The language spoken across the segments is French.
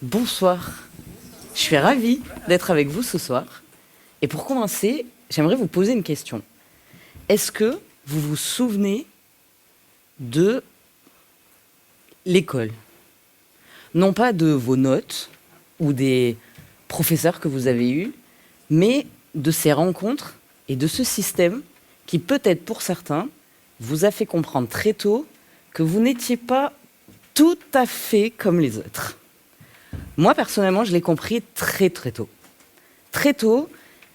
Bonsoir, je suis ravie d'être avec vous ce soir. Et pour commencer, j'aimerais vous poser une question. Est-ce que vous vous souvenez de l'école? Non pas de vos notes ou des professeurs que vous avez eus, mais de ces rencontres et de ce système qui, peut-être pour certains, vous a fait comprendre très tôt que vous n'étiez pas tout à fait comme les autres. Moi, personnellement, je l'ai compris très très tôt. Très tôt,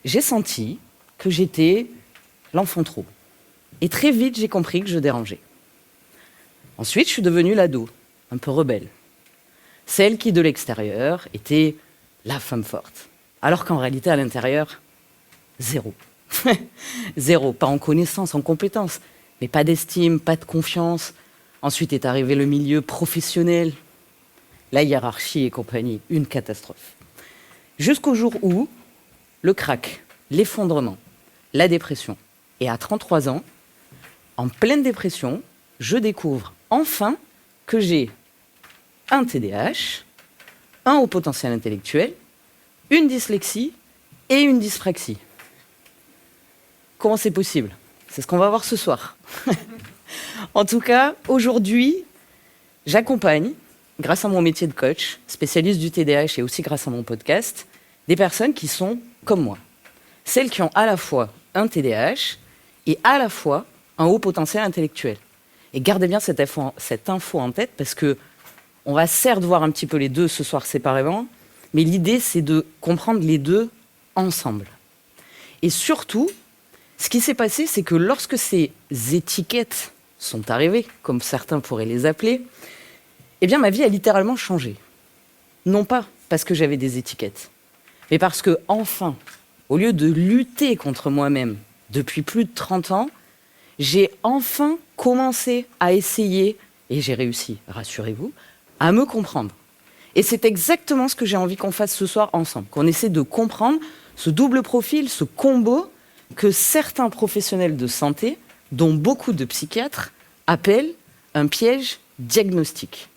j'ai senti que j'étais l'enfant trop. Et très vite, j'ai compris que je dérangeais. Ensuite, je suis devenue l'ado, un peu rebelle. Celle qui, de l'extérieur, était la femme forte. Alors qu'en réalité, à l'intérieur, zéro. Zéro, pas en connaissance, en compétence, mais pas d'estime, pas de confiance. Ensuite est arrivé le milieu professionnel, la hiérarchie et compagnie, une catastrophe. Jusqu'au jour où le crack, l'effondrement, la dépression. Et à 33 ans, en pleine dépression, je découvre enfin que j'ai un TDAH, un haut potentiel intellectuel, une dyslexie et une dyspraxie. Comment c'est possible? C'est ce qu'on va voir ce soir. En tout cas, aujourd'hui, j'accompagne, grâce à mon métier de coach, spécialiste du TDAH et aussi grâce à mon podcast, des personnes qui sont comme moi. Celles qui ont à la fois un TDAH et à la fois un haut potentiel intellectuel. Et gardez bien cette info en tête parce que on va certes voir un petit peu les deux ce soir séparément, mais l'idée c'est de comprendre les deux ensemble. Et surtout, ce qui s'est passé, c'est que lorsque ces étiquettes sont arrivées, comme certains pourraient les appeler, eh bien ma vie a littéralement changé. Non pas parce que j'avais des étiquettes, mais parce que enfin, au lieu de lutter contre moi-même depuis plus de 30 ans, j'ai enfin commencé à essayer, et j'ai réussi, rassurez-vous, à me comprendre. Et c'est exactement ce que j'ai envie qu'on fasse ce soir ensemble, qu'on essaie de comprendre ce double profil, ce combo que certains professionnels de santé, dont beaucoup de psychiatres, appellent un piège diagnostique.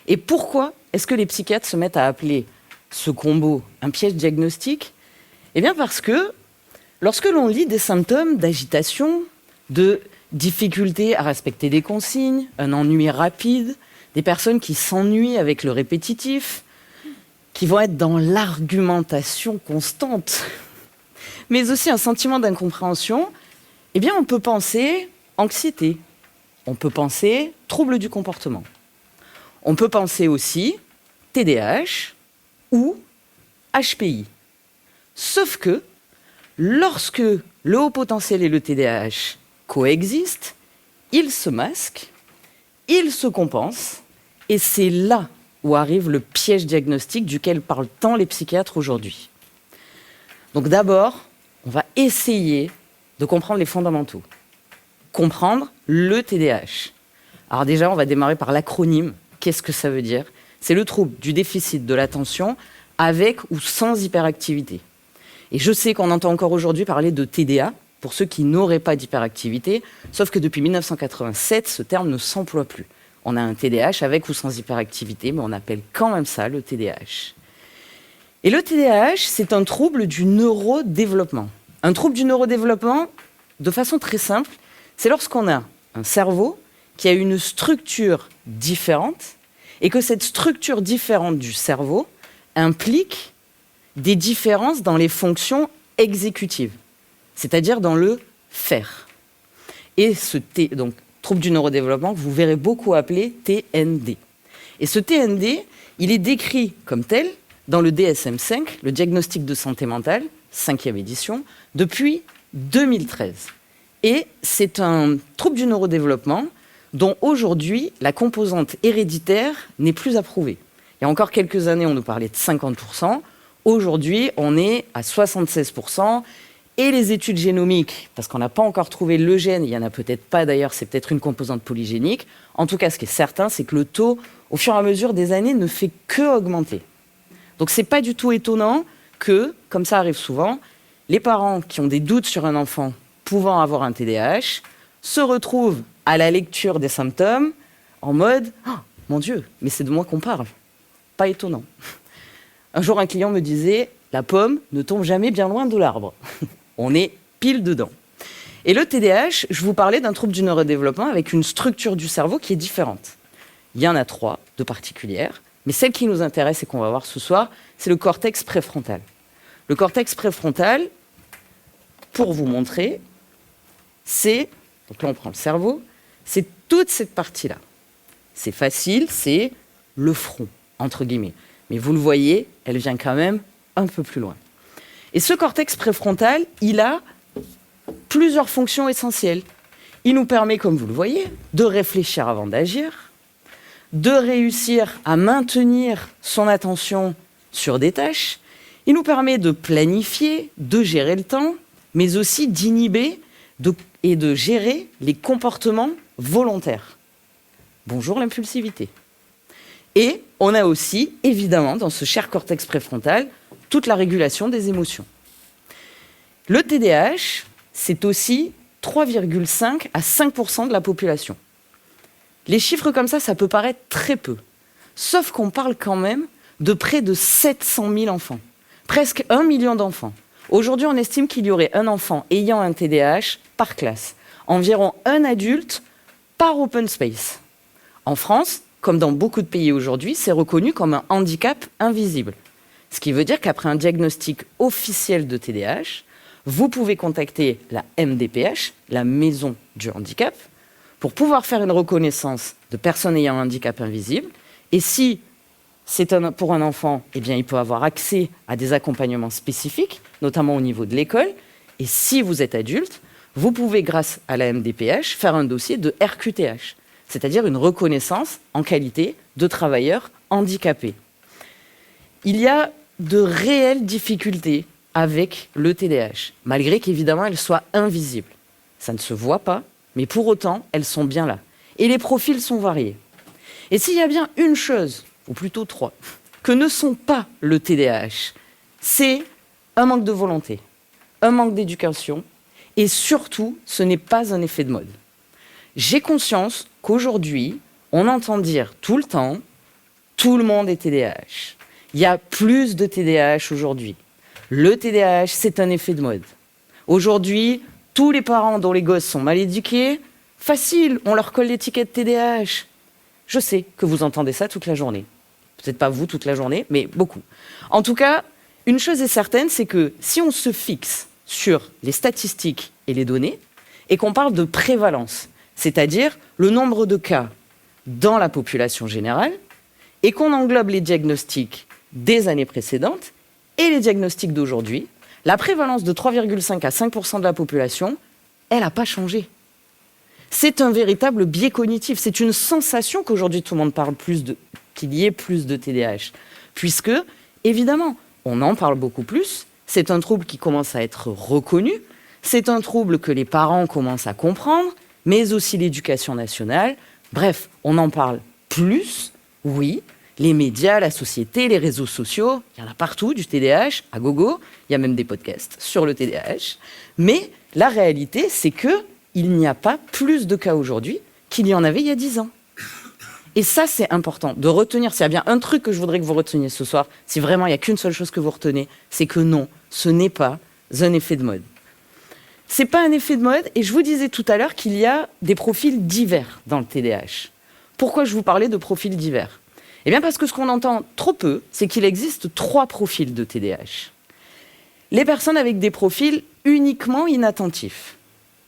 Et pourquoi est-ce que les psychiatres se mettent à appeler ce combo un piège diagnostique? Eh bien parce que lorsque l'on lit des symptômes d'agitation, de difficulté à respecter des consignes, un ennui rapide, des personnes qui s'ennuient avec le répétitif, qui vont être dans l'argumentation constante, mais aussi un sentiment d'incompréhension, eh bien on peut penser anxiété, on peut penser trouble du comportement. On peut penser aussi TDAH ou HPI. Sauf que lorsque le haut potentiel et le TDAH coexistent, ils se masquent, ils se compensent, et c'est là où arrive le piège diagnostique duquel parlent tant les psychiatres aujourd'hui. Donc d'abord, on va essayer de comprendre les fondamentaux. Comprendre le TDAH. Alors déjà, on va démarrer par l'acronyme. Qu'est-ce que ça veut dire? C'est le trouble du déficit de l'attention avec ou sans hyperactivité. Et je sais qu'on entend encore aujourd'hui parler de TDA pour ceux qui n'auraient pas d'hyperactivité, sauf que depuis 1987, ce terme ne s'emploie plus. On a un TDAH avec ou sans hyperactivité, mais on appelle quand même ça le TDAH. Et le TDAH, c'est un trouble du neurodéveloppement. Un trouble du neurodéveloppement, de façon très simple, c'est lorsqu'on a un cerveau qui a une structure différente et que cette structure différente du cerveau implique des différences dans les fonctions exécutives, c'est-à-dire dans le faire. Et ce donc, trouble du neurodéveloppement, que vous verrez beaucoup appeler TND. Et ce TND, il est décrit comme tel dans le DSM-5, le diagnostic de santé mentale, 5e édition, depuis 2013. Et c'est un trouble du neurodéveloppement dont aujourd'hui la composante héréditaire n'est plus approuvée. Il y a encore quelques années, on nous parlait de 50%. Aujourd'hui, on est à 76%. Et les études génomiques, parce qu'on n'a pas encore trouvé le gène, il n'y en a peut-être pas d'ailleurs, c'est peut-être une composante polygénique. En tout cas, ce qui est certain, c'est que le taux, au fur et à mesure des années, ne fait que augmenter. Donc ce n'est pas du tout étonnant que, comme ça arrive souvent, les parents qui ont des doutes sur un enfant pouvant avoir un TDAH se retrouvent à la lecture des symptômes en mode « Oh, mon Dieu, mais c'est de moi qu'on parle !» Pas étonnant. Un jour, un client me disait « La pomme ne tombe jamais bien loin de l'arbre. » On est pile dedans. Et le TDAH, je vous parlais d'un trouble du neurodéveloppement avec une structure du cerveau qui est différente. Il y en a 3 de particulières, mais celle qui nous intéresse et qu'on va voir ce soir, c'est le cortex préfrontal. Le cortex préfrontal, pour vous montrer, c'est, donc là on prend le cerveau, c'est toute cette partie-là. C'est facile, c'est le front, entre guillemets. Mais vous le voyez, elle vient quand même un peu plus loin. Et ce cortex préfrontal, il a plusieurs fonctions essentielles. Il nous permet, comme vous le voyez, de réfléchir avant d'agir, de réussir à maintenir son attention sur des tâches. Il nous permet de planifier, de gérer le temps, mais aussi d'inhiber et de gérer les comportements volontaires. Bonjour l'impulsivité. Et on a aussi, évidemment, dans ce cher cortex préfrontal, toute la régulation des émotions. Le TDAH, c'est aussi 3,5 à 5% de la population. Les chiffres comme ça peut paraître très peu. Sauf qu'on parle quand même de près de 700 000 enfants. Presque 1 million d'enfants. Aujourd'hui, on estime qu'il y aurait un enfant ayant un TDAH par classe. Environ un adulte par open space. En France, comme dans beaucoup de pays aujourd'hui, c'est reconnu comme un handicap invisible. Ce qui veut dire qu'après un diagnostic officiel de TDAH, vous pouvez contacter la MDPH, la Maison du Handicap, pour pouvoir faire une reconnaissance de personnes ayant un handicap invisible. Et si c'est pour un enfant, eh bien, il peut avoir accès à des accompagnements spécifiques, notamment au niveau de l'école. Et si vous êtes adulte, vous pouvez, grâce à la MDPH, faire un dossier de RQTH, c'est-à-dire une reconnaissance en qualité de travailleur handicapé. Il y a de réelles difficultés avec le TDAH, malgré qu'évidemment elles soient invisibles. Ça ne se voit pas, mais pour autant, elles sont bien là. Et les profils sont variés. Et s'il y a bien une chose, ou plutôt 3, que ne sont pas le TDAH, c'est un manque de volonté, un manque d'éducation, et surtout, ce n'est pas un effet de mode. J'ai conscience qu'aujourd'hui, on entend dire tout le temps « tout le monde est TDAH ». Il y a plus de TDAH aujourd'hui. Le TDAH, c'est un effet de mode. Aujourd'hui, tous les parents dont les gosses sont mal éduqués, facile, on leur colle l'étiquette TDAH. Je sais que vous entendez ça toute la journée. Peut-être pas vous toute la journée, mais beaucoup. En tout cas, une chose est certaine, c'est que si on se fixe sur les statistiques et les données, et qu'on parle de prévalence, c'est-à-dire le nombre de cas dans la population générale, et qu'on englobe les diagnostics des années précédentes et les diagnostics d'aujourd'hui, la prévalence de 3,5 à 5% de la population, elle n'a pas changé. C'est un véritable biais cognitif. C'est une sensation qu'aujourd'hui tout le monde parle qu'il y ait plus de TDAH. Puisque, évidemment, on en parle beaucoup plus. C'est un trouble qui commence à être reconnu. C'est un trouble que les parents commencent à comprendre, mais aussi l'éducation nationale. Bref, on en parle plus, oui. Les médias, la société, les réseaux sociaux, il y en a partout, du TDAH à gogo. Il y a même des podcasts sur le TDAH. Mais la réalité, c'est qu'il n'y a pas plus de cas aujourd'hui qu'il y en avait il y a 10 ans. Et ça, c'est important de retenir. S'il y a bien un truc que je voudrais que vous reteniez ce soir, si vraiment il n'y a qu'une seule chose que vous retenez, c'est que non, ce n'est pas un effet de mode. Ce n'est pas un effet de mode, et je vous disais tout à l'heure qu'il y a des profils divers dans le TDAH. Pourquoi je vous parlais de profils divers ? Eh bien parce que ce qu'on entend trop peu, c'est qu'il existe 3 profils de TDAH. Les personnes avec des profils uniquement inattentifs.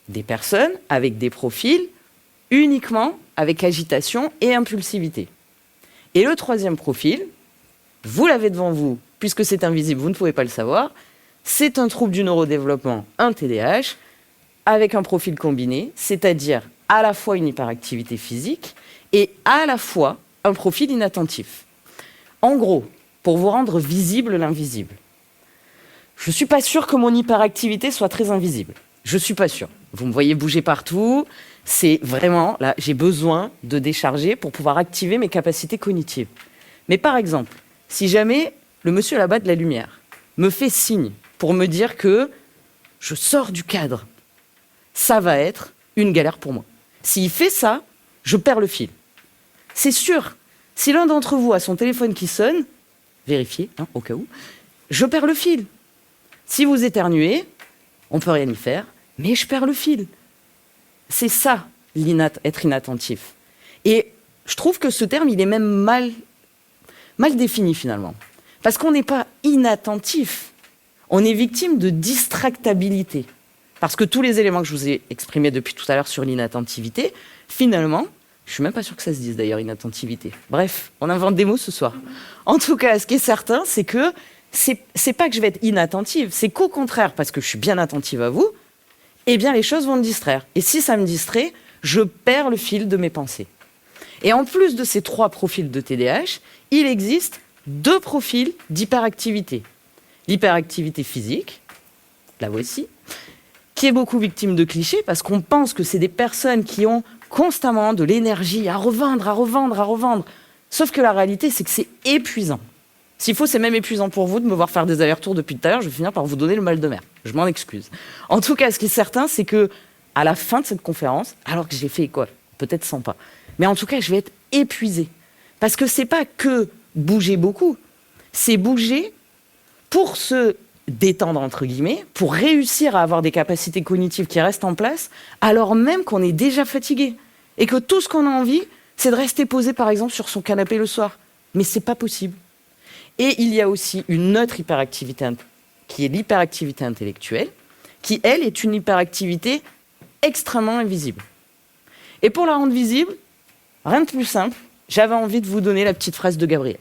Des personnes avec des profils uniquement avec agitation et impulsivité. Et le 3e profil, vous l'avez devant vous, puisque c'est invisible, vous ne pouvez pas le savoir, c'est un trouble du neurodéveloppement, un TDAH, avec un profil combiné, c'est-à-dire à la fois une hyperactivité physique et à la fois un profil inattentif. En gros, pour vous rendre visible l'invisible, je ne suis pas sûre que mon hyperactivité soit très invisible. Je ne suis pas sûre. Vous me voyez bouger partout, c'est vraiment, là, j'ai besoin de décharger pour pouvoir activer mes capacités cognitives. Mais par exemple, si jamais le monsieur là-bas de la lumière me fait signe pour me dire que je sors du cadre, ça va être une galère pour moi. S'il fait ça, je perds le fil. C'est sûr, si l'un d'entre vous a son téléphone qui sonne, vérifiez, hein, au cas où, je perds le fil. Si vous éternuez, on peut rien y faire, mais je perds le fil. C'est ça, être inattentif. Et je trouve que ce terme, il est même mal défini finalement. Parce qu'on n'est pas inattentif, on est victime de distractabilité. Parce que tous les éléments que je vous ai exprimés depuis tout à l'heure sur l'inattentivité, finalement, je suis même pas sûre que ça se dise d'ailleurs, inattentivité. Bref, on invente des mots ce soir. En tout cas, ce qui est certain, c'est que c'est pas que je vais être inattentive, c'est qu'au contraire, parce que je suis bien attentive à vous, eh bien les choses vont me distraire. Et si ça me distrait, je perds le fil de mes pensées. Et en plus de ces 3 profils de TDAH, il existe 2 profils d'hyperactivité. L'hyperactivité physique, la voici, qui est beaucoup victime de clichés parce qu'on pense que c'est des personnes qui ont constamment de l'énergie à revendre. Sauf que la réalité, c'est que c'est épuisant. S'il faut, c'est même épuisant pour vous de me voir faire des allers-retours depuis tout à l'heure. Je vais finir par vous donner le mal de mer. Je m'en excuse. En tout cas, ce qui est certain, c'est que à la fin de cette conférence, alors que j'ai fait quoi, peut-être 100 pas, mais en tout cas, je vais être épuisée. Parce que c'est pas que bouger beaucoup, c'est bouger pour se détendre, entre guillemets, pour réussir à avoir des capacités cognitives qui restent en place, alors même qu'on est déjà fatigué. Et que tout ce qu'on a envie, c'est de rester posé, par exemple, sur son canapé le soir. Mais c'est pas possible. Et il y a aussi une autre hyperactivité, qui est l'hyperactivité intellectuelle, qui, elle, est une hyperactivité extrêmement invisible. Et pour la rendre visible, rien de plus simple, j'avais envie de vous donner la petite phrase de Gabriel.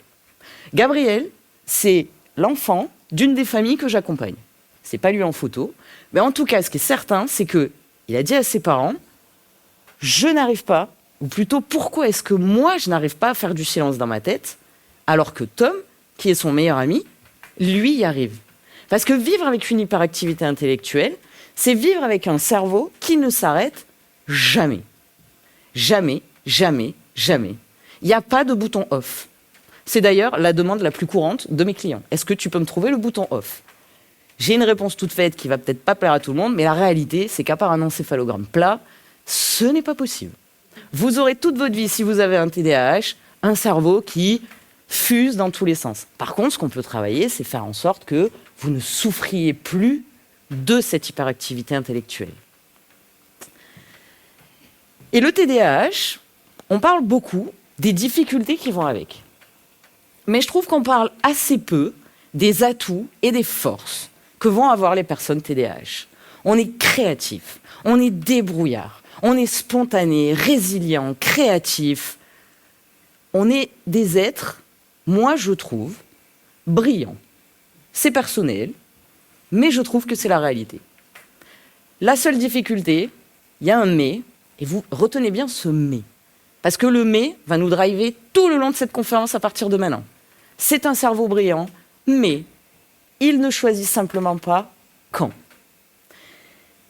Gabriel, c'est l'enfant d'une des familles que j'accompagne. C'est pas lui en photo, mais en tout cas, ce qui est certain, c'est que il a dit à ses parents, je n'arrive pas, ou plutôt pourquoi est-ce que moi je n'arrive pas à faire du silence dans ma tête, alors que Tom, qui est son meilleur ami, lui y arrive. Parce que vivre avec une hyperactivité intellectuelle, c'est vivre avec un cerveau qui ne s'arrête jamais. Jamais, jamais, jamais. Il n'y a pas de bouton off. C'est d'ailleurs la demande la plus courante de mes clients. Est-ce que tu peux me trouver le bouton off ? J'ai une réponse toute faite qui va peut-être pas plaire à tout le monde, mais la réalité, c'est qu'à part un encéphalogramme plat, ce n'est pas possible. Vous aurez toute votre vie, si vous avez un TDAH, un cerveau qui fuse dans tous les sens. Par contre, ce qu'on peut travailler, c'est faire en sorte que vous ne souffriez plus de cette hyperactivité intellectuelle. Et le TDAH, on parle beaucoup des difficultés qui vont avec. Mais je trouve qu'on parle assez peu des atouts et des forces que vont avoir les personnes TDAH. On est créatif, on est débrouillard, on est spontané, résilient, créatif. On est des êtres, moi je trouve, brillants. C'est personnel, mais je trouve que c'est la réalité. La seule difficulté, il y a un mais, et vous retenez bien ce mais. Parce que le mais va nous driver tout le long de cette conférence à partir de maintenant. C'est un cerveau brillant, mais il ne choisit simplement pas quand.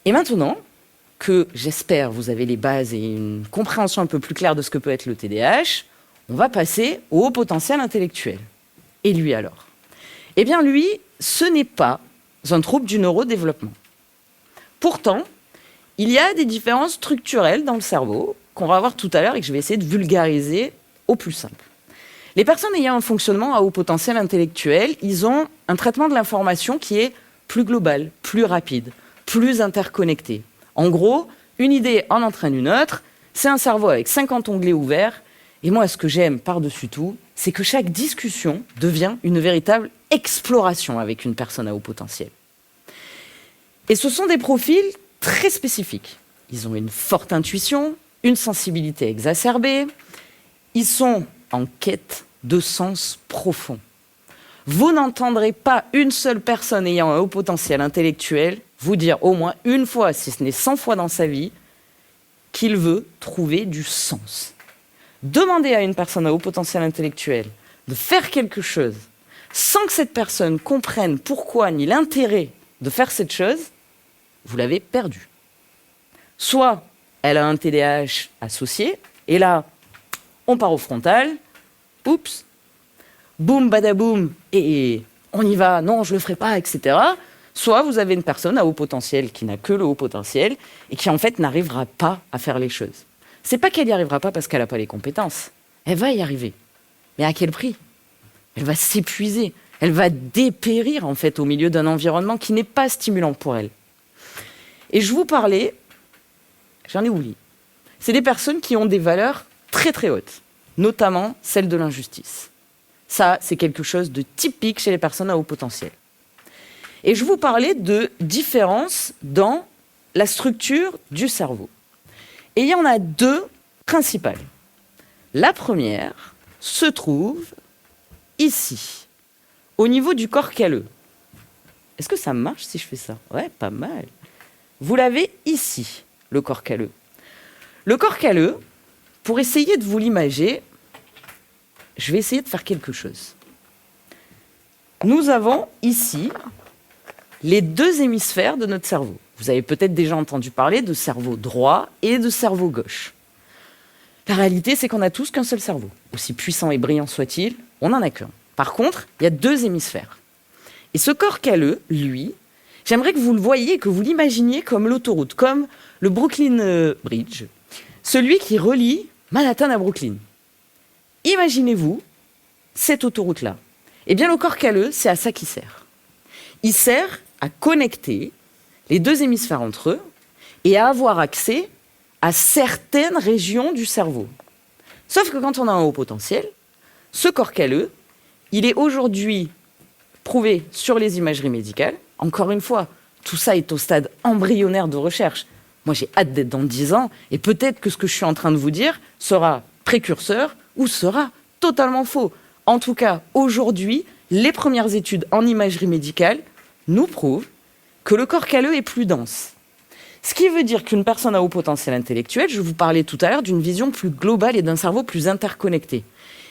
Et maintenant que j'espère vous avez les bases et une compréhension un peu plus claire de ce que peut être le TDAH, on va passer au haut potentiel intellectuel. Et lui alors ? Eh bien lui, ce n'est pas un trouble du neurodéveloppement. Pourtant, il y a des différences structurelles dans le cerveau qu'on va voir tout à l'heure et que je vais essayer de vulgariser au plus simple. Les personnes ayant un fonctionnement à haut potentiel intellectuel, ils ont un traitement de l'information qui est plus global, plus rapide, plus interconnecté. En gros, une idée en entraîne une autre, c'est un cerveau avec 50 onglets ouverts, et moi ce que j'aime par-dessus tout, c'est que chaque discussion devient une véritable exploration avec une personne à haut potentiel. Et ce sont des profils très spécifiques. Ils ont une forte intuition, une sensibilité exacerbée, ils sont en quête de sens profond. Vous n'entendrez pas une seule personne ayant un haut potentiel intellectuel vous dire au moins une fois, si ce n'est 100 fois dans sa vie, qu'il veut trouver du sens. Demandez à une personne à haut potentiel intellectuel de faire quelque chose sans que cette personne comprenne pourquoi ni l'intérêt de faire cette chose, vous l'avez perdue. Soit elle a un TDAH associé, et là, on part au frontal, oups, boum, badaboum, et on y va, non, je le ferai pas, etc. Soit vous avez une personne à haut potentiel qui n'a que le haut potentiel et qui en fait n'arrivera pas à faire les choses. C'est pas qu'elle n'y arrivera pas parce qu'elle n'a pas les compétences. Elle va y arriver. Mais à quel prix ? elle va s'épuiser, elle va dépérir en fait au milieu d'un environnement qui n'est pas stimulant pour elle. Et je vous parlais, j'en ai oublié, c'est des personnes qui ont des valeurs très très hautes, notamment celle de l'injustice. Ça, c'est quelque chose de typique chez les personnes à haut potentiel. Et je vous parlais de différences dans la structure du cerveau. Et il y en a deux principales. La première se trouve ici, au niveau du corps calleux. Est-ce que ça marche si je fais ça? Ouais, pas mal. Vous l'avez ici, le corps calleux. Le corps calleux, pour essayer de vous l'imager, je vais essayer de faire quelque chose. Nous avons ici les deux hémisphères de notre cerveau. Vous avez peut-être déjà entendu parler de cerveau droit et de cerveau gauche. La réalité, c'est qu'on n'a tous qu'un seul cerveau. Aussi puissant et brillant soit-il, on n'en a qu'un. Par contre, il y a deux hémisphères. Et ce corps calleux, lui, j'aimerais que vous le voyiez, que vous l'imaginiez comme l'autoroute, comme le Brooklyn Bridge, celui qui relie Manhattan à Brooklyn. Imaginez-vous cette autoroute-là. Eh bien, le corps calleux, c'est à ça qu'il sert. Il sert à connecter les deux hémisphères entre eux et à avoir accès à certaines régions du cerveau. Sauf que quand on a un haut potentiel, ce corps calleux, il est aujourd'hui prouvé sur les imageries médicales. Encore une fois, tout ça est au stade embryonnaire de recherche. Moi, j'ai hâte d'être dans 10 ans et peut-être que ce que je suis en train de vous dire sera précurseur ou sera totalement faux. En tout cas, aujourd'hui, les premières études en imagerie médicale nous prouvent que le corps calleux est plus dense. Ce qui veut dire qu'une personne à haut potentiel intellectuel, je vous parlais tout à l'heure d'une vision plus globale et d'un cerveau plus interconnecté.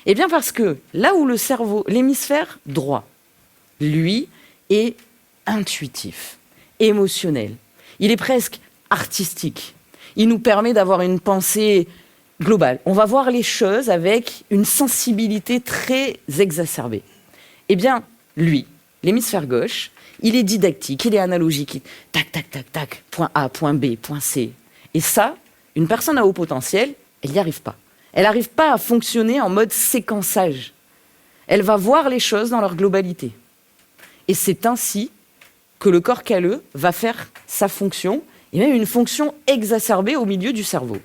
Eh bien parce que là où le cerveau, l'hémisphère droit, lui, est intuitif, émotionnel, il est presque artistique. Il nous permet d'avoir une pensée globale. On va voir les choses avec une sensibilité très exacerbée. Eh bien, lui, l'hémisphère gauche, il est didactique, il est analogique. Tac, tac, tac, tac, point A, point B, point C. Et ça, une personne à haut potentiel, elle n'y arrive pas. Elle n'arrive pas à fonctionner en mode séquençage. Elle va voir les choses dans leur globalité. Et c'est ainsi que le corps calleux va faire sa fonction, et même une fonction exacerbée au milieu du cerveau.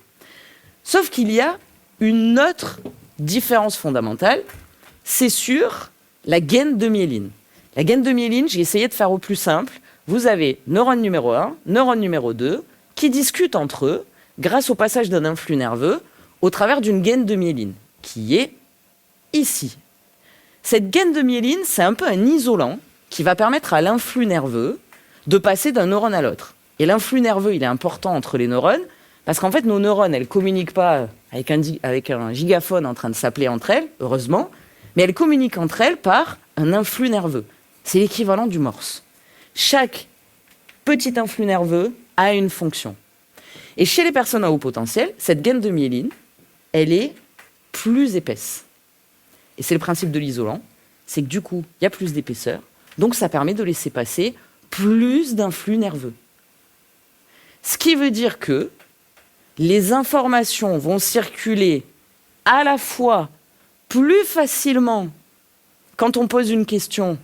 Sauf qu'il y a une autre différence fondamentale, c'est sur la gaine de myéline. La gaine de myéline, j'ai essayé de faire au plus simple. Vous avez neurone numéro 1, neurone numéro 2, qui discutent entre eux grâce au passage d'un influx nerveux au travers d'une gaine de myéline, qui est ici. Cette gaine de myéline, c'est un peu un isolant qui va permettre à l'influx nerveux de passer d'un neurone à l'autre. Et l'influx nerveux, il est important entre les neurones, parce qu'en fait, nos neurones, elles ne communiquent pas avec un gigaphone en train de s'appeler entre elles, heureusement, mais elles communiquent entre elles par un influx nerveux. C'est l'équivalent du morse. Chaque petit influx nerveux a une fonction. Et chez les personnes à haut potentiel, cette gaine de myéline, elle est plus épaisse. Et c'est le principe de l'isolant, c'est que du coup, il y a plus d'épaisseur, donc ça permet de laisser passer plus d'influx nerveux. Ce qui veut dire que les informations vont circuler à la fois plus facilement quand on pose une question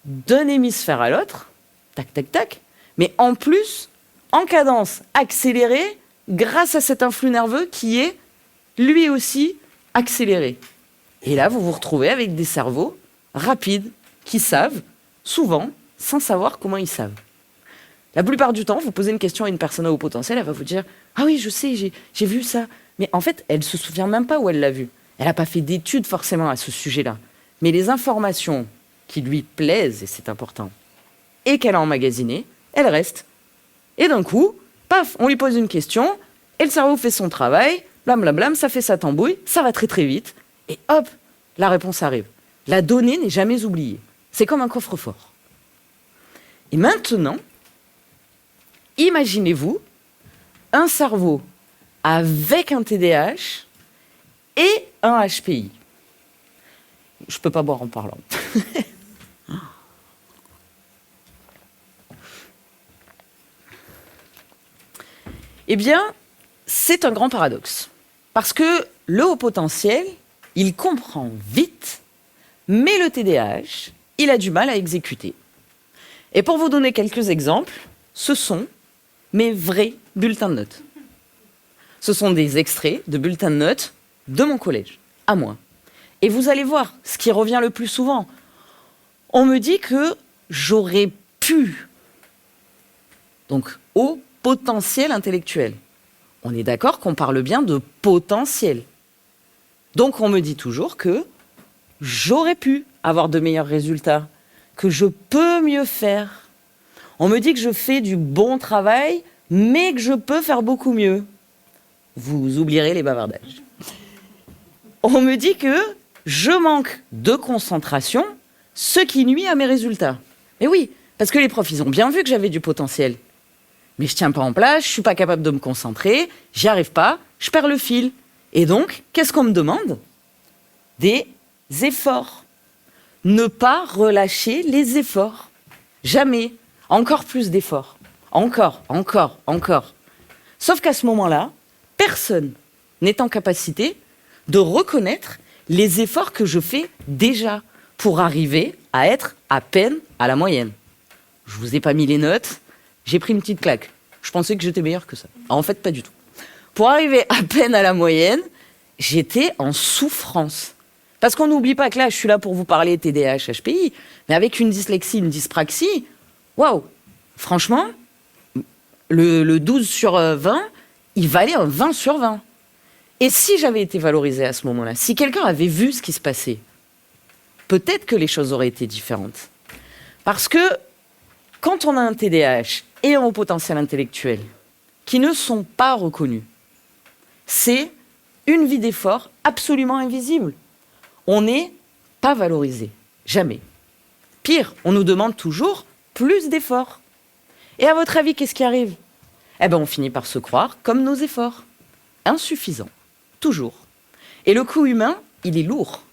d'un hémisphère à l'autre, tac, tac, tac, mais en plus, en cadence accélérée, grâce à cet influx nerveux qui est, lui aussi, accéléré. Et là, vous vous retrouvez avec des cerveaux rapides, qui savent, souvent, sans savoir comment ils savent. La plupart du temps, vous posez une question à une personne à haut potentiel, elle va vous dire « Ah oui, je sais, j'ai vu ça. » Mais en fait, elle ne se souvient même pas où elle l'a vu. Elle n'a pas fait d'études forcément à ce sujet-là. Mais les informations qui lui plaisent, et c'est important, et qu'elle a emmagasinées, elles restent. Et d'un coup, paf, on lui pose une question, et le cerveau fait son travail, blam blam blam, ça fait sa tambouille, ça va très très vite, et hop, la réponse arrive. La donnée n'est jamais oubliée. C'est comme un coffre-fort. Et maintenant, imaginez-vous un cerveau avec un TDAH et un HPI. Je ne peux pas boire en parlant. Eh bien, c'est un grand paradoxe. Parce que le haut potentiel, il comprend vite mais le TDAH, il a du mal à exécuter. Et pour vous donner quelques exemples, ce sont mes vrais bulletins de notes. Ce sont des extraits de bulletins de notes de mon collège, à moi. Et vous allez voir, ce qui revient le plus souvent, on me dit que j'aurais pu. Donc, au potentiel intellectuel. On est d'accord qu'on parle bien de potentiel. Donc, on me dit toujours que j'aurais pu avoir de meilleurs résultats, que je peux mieux faire. On me dit que je fais du bon travail, mais que je peux faire beaucoup mieux. Vous oublierez les bavardages. On me dit que je manque de concentration, ce qui nuit à mes résultats. Mais oui, parce que les profs, ils ont bien vu que j'avais du potentiel. Mais je tiens pas en place, je suis pas capable de me concentrer, j'y arrive pas, je perds le fil. Et donc, qu'est-ce qu'on me demande ? Des efforts. Ne pas relâcher les efforts. Jamais. Encore plus d'efforts. Encore. Sauf qu'à ce moment-là, personne n'est en capacité de reconnaître les efforts que je fais déjà pour arriver à être à peine à la moyenne. Je vous ai pas mis les notes, j'ai pris une petite claque. Je pensais que j'étais meilleur que ça. En fait, pas du tout. Pour arriver à peine à la moyenne, j'étais en souffrance. Parce qu'on n'oublie pas que là, je suis là pour vous parler TDAH, HPI, mais avec une dyslexie, une dyspraxie, waouh, franchement, le 12 sur 20, il valait un 20 sur 20. Et si j'avais été valorisée à ce moment-là, si quelqu'un avait vu ce qui se passait, peut-être que les choses auraient été différentes. Parce que quand on a un TDAH et un haut potentiel intellectuel qui ne sont pas reconnus, c'est une vie d'effort absolument invisible. On n'est pas valorisé, jamais. Pire, on nous demande toujours plus d'efforts. Et à votre avis, qu'est-ce qui arrive ? Eh bien, on finit par se croire comme nos efforts. Insuffisants, toujours. Et le coût humain, il est lourd.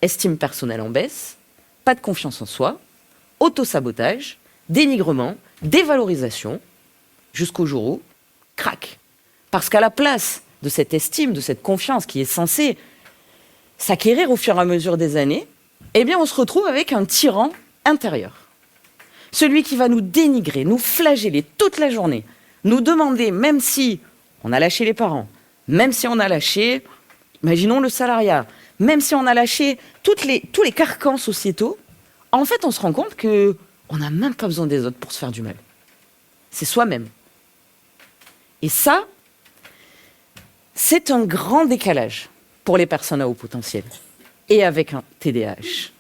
Estime personnelle en baisse, pas de confiance en soi, autosabotage, dénigrement, dévalorisation, jusqu'au jour où, crac. Parce qu'à la place de cette estime, de cette confiance qui est censée s'acquérir au fur et à mesure des années, eh bien on se retrouve avec un tyran intérieur. Celui qui va nous dénigrer, nous flageller toute la journée, nous demander, même si on a lâché les parents, même si on a lâché, imaginons le salariat, même si on a lâché tous les carcans sociétaux, en fait on se rend compte qu'on n'a même pas besoin des autres pour se faire du mal. C'est soi-même. Et ça, c'est un grand décalage pour les personnes à haut potentiel et avec un TDAH.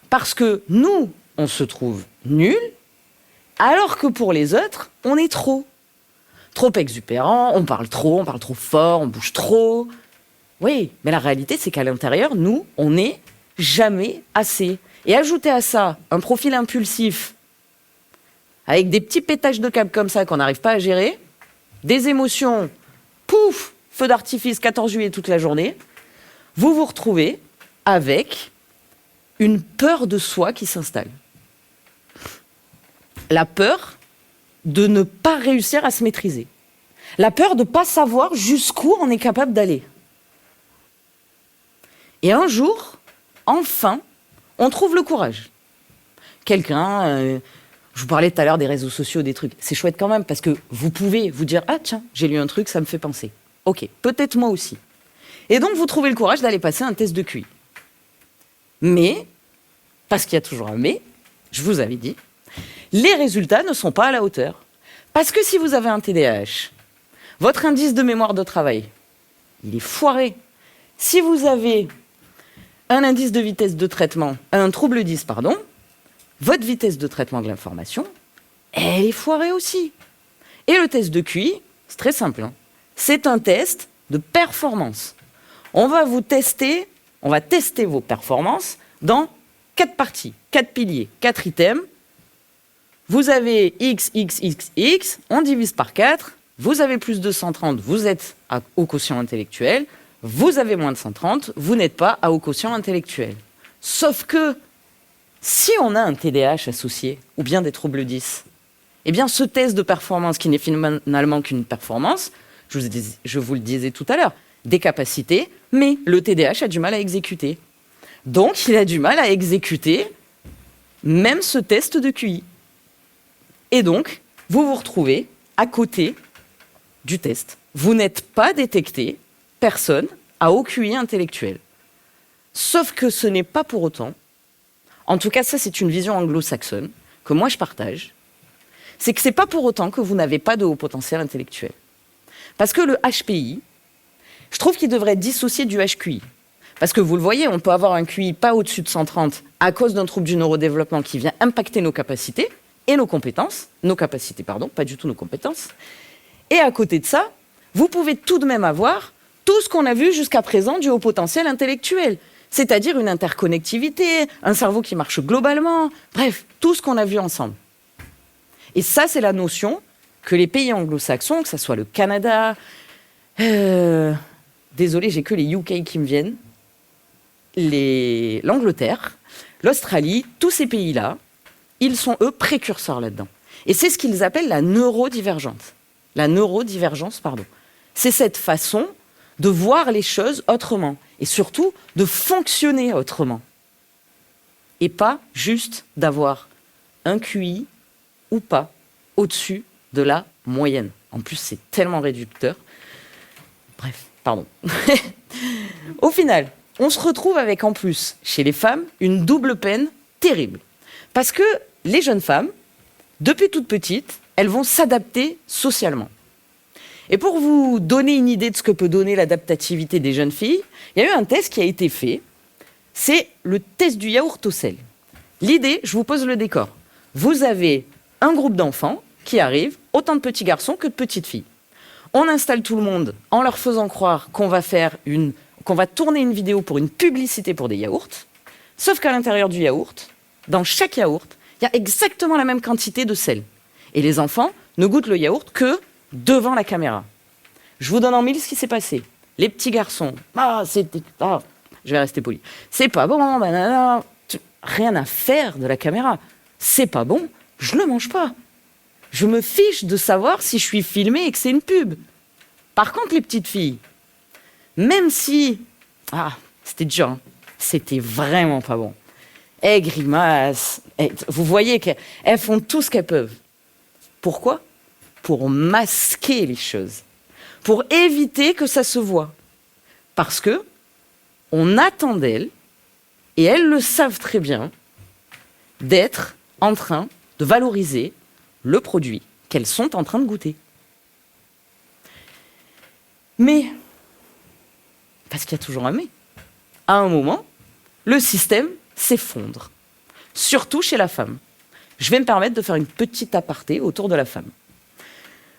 Parce que nous, on se trouve nuls, alors que pour les autres, on est trop. Trop exubérant, on parle trop fort, on bouge trop. Oui, mais la réalité, c'est qu'à l'intérieur, nous, on n'est jamais assez. Et ajouter à ça un profil impulsif, avec des petits pétages de câbles comme ça qu'on n'arrive pas à gérer, des émotions, pouf, feu d'artifice 14 juillet toute la journée, vous vous retrouvez avec une peur de soi qui s'installe. La peur de ne pas réussir à se maîtriser. La peur de ne pas savoir jusqu'où on est capable d'aller. Et un jour, enfin, on trouve le courage. Quelqu'un, je vous parlais tout à l'heure des réseaux sociaux, des trucs, c'est chouette quand même, parce que vous pouvez vous dire « Ah tiens, j'ai lu un truc, ça me fait penser. Ok, peut-être moi aussi. » Et donc, vous trouvez le courage d'aller passer un test de QI. Mais, parce qu'il y a toujours un mais, je vous avais dit, les résultats ne sont pas à la hauteur. Parce que si vous avez un TDAH, votre indice de mémoire de travail, il est foiré. Si vous avez un indice de vitesse de traitement, un trouble 10, pardon, votre vitesse de traitement de l'information, elle est foirée aussi. Et le test de QI, c'est très simple, hein. C'est un test de performance. On va tester vos performances dans 4 parties, 4 piliers, 4 items. Vous avez X, X, X, X, on divise par 4, vous avez plus de 130, vous êtes au quotient intellectuel, vous avez moins de 130, vous n'êtes pas à haut quotient intellectuel. Sauf que, si on a un TDAH associé, ou bien des troubles 10, eh bien ce test de performance qui n'est finalement qu'une performance, je vous le disais tout à l'heure, des capacités, mais le TDAH a du mal à exécuter. Donc, il a du mal à exécuter même ce test de QI. Et donc, vous vous retrouvez à côté du test. Vous n'êtes pas détecté, personne, à haut QI intellectuel. Sauf que ce n'est pas pour autant, en tout cas ça c'est une vision anglo-saxonne, que moi je partage, c'est que ce n'est pas pour autant que vous n'avez pas de haut potentiel intellectuel. Parce que le HPI, je trouve qu'il devrait être dissocié du HQI. Parce que vous le voyez, on peut avoir un QI pas au-dessus de 130 à cause d'un trouble du neurodéveloppement qui vient impacter nos capacités et nos compétences, nos capacités, pardon, pas du tout nos compétences. Et à côté de ça, vous pouvez tout de même avoir tout ce qu'on a vu jusqu'à présent du haut potentiel intellectuel. C'est-à-dire une interconnectivité, un cerveau qui marche globalement, bref, tout ce qu'on a vu ensemble. Et ça, c'est la notion que les pays anglo-saxons, que ce soit le Canada, désolé, j'ai que les UK qui me viennent, l'Angleterre, l'Australie, tous ces pays-là, ils sont, eux, précurseurs là-dedans. Et c'est ce qu'ils appellent la neurodivergence. La neurodivergence, pardon. C'est cette façon de voir les choses autrement et surtout de fonctionner autrement. Et pas juste d'avoir un QI ou pas au-dessus de la moyenne. En plus, c'est tellement réducteur. Bref, pardon. Au final, on se retrouve avec en plus, chez les femmes, une double peine terrible. Parce que les jeunes femmes, depuis toutes petites, elles vont s'adapter socialement. Et pour vous donner une idée de ce que peut donner l'adaptativité des jeunes filles, il y a eu un test qui a été fait. C'est le test du yaourt au sel. L'idée, je vous pose le décor. Vous avez un groupe d'enfants qui arrivent, autant de petits garçons que de petites filles. On installe tout le monde en leur faisant croire qu'on va tourner une vidéo pour une publicité pour des yaourts. Sauf qu'à l'intérieur du yaourt, dans chaque yaourt, il y a exactement la même quantité de sel. Et les enfants ne goûtent le yaourt que devant la caméra. Je vous donne en mille ce qui s'est passé. Les petits garçons, je vais rester poli. C'est pas bon, banana. Rien à faire de la caméra. C'est pas bon, je le mange pas. Je me fiche de savoir si je suis filmé et que c'est une pub. Par contre, les petites filles, même si... c'était dur, hein. C'était vraiment pas bon. Elles grimacent. Vous voyez qu'elles font tout ce qu'elles peuvent. Pourquoi ? Pour masquer les choses. Pour éviter que ça se voie. Parce que on attend d'elles, et elles le savent très bien, d'être en train de valoriser le produit qu'elles sont en train de goûter. Mais, parce qu'il y a toujours un mais, à un moment, le système s'effondre. Surtout chez la femme. Je vais me permettre de faire une petite aparté autour de la femme.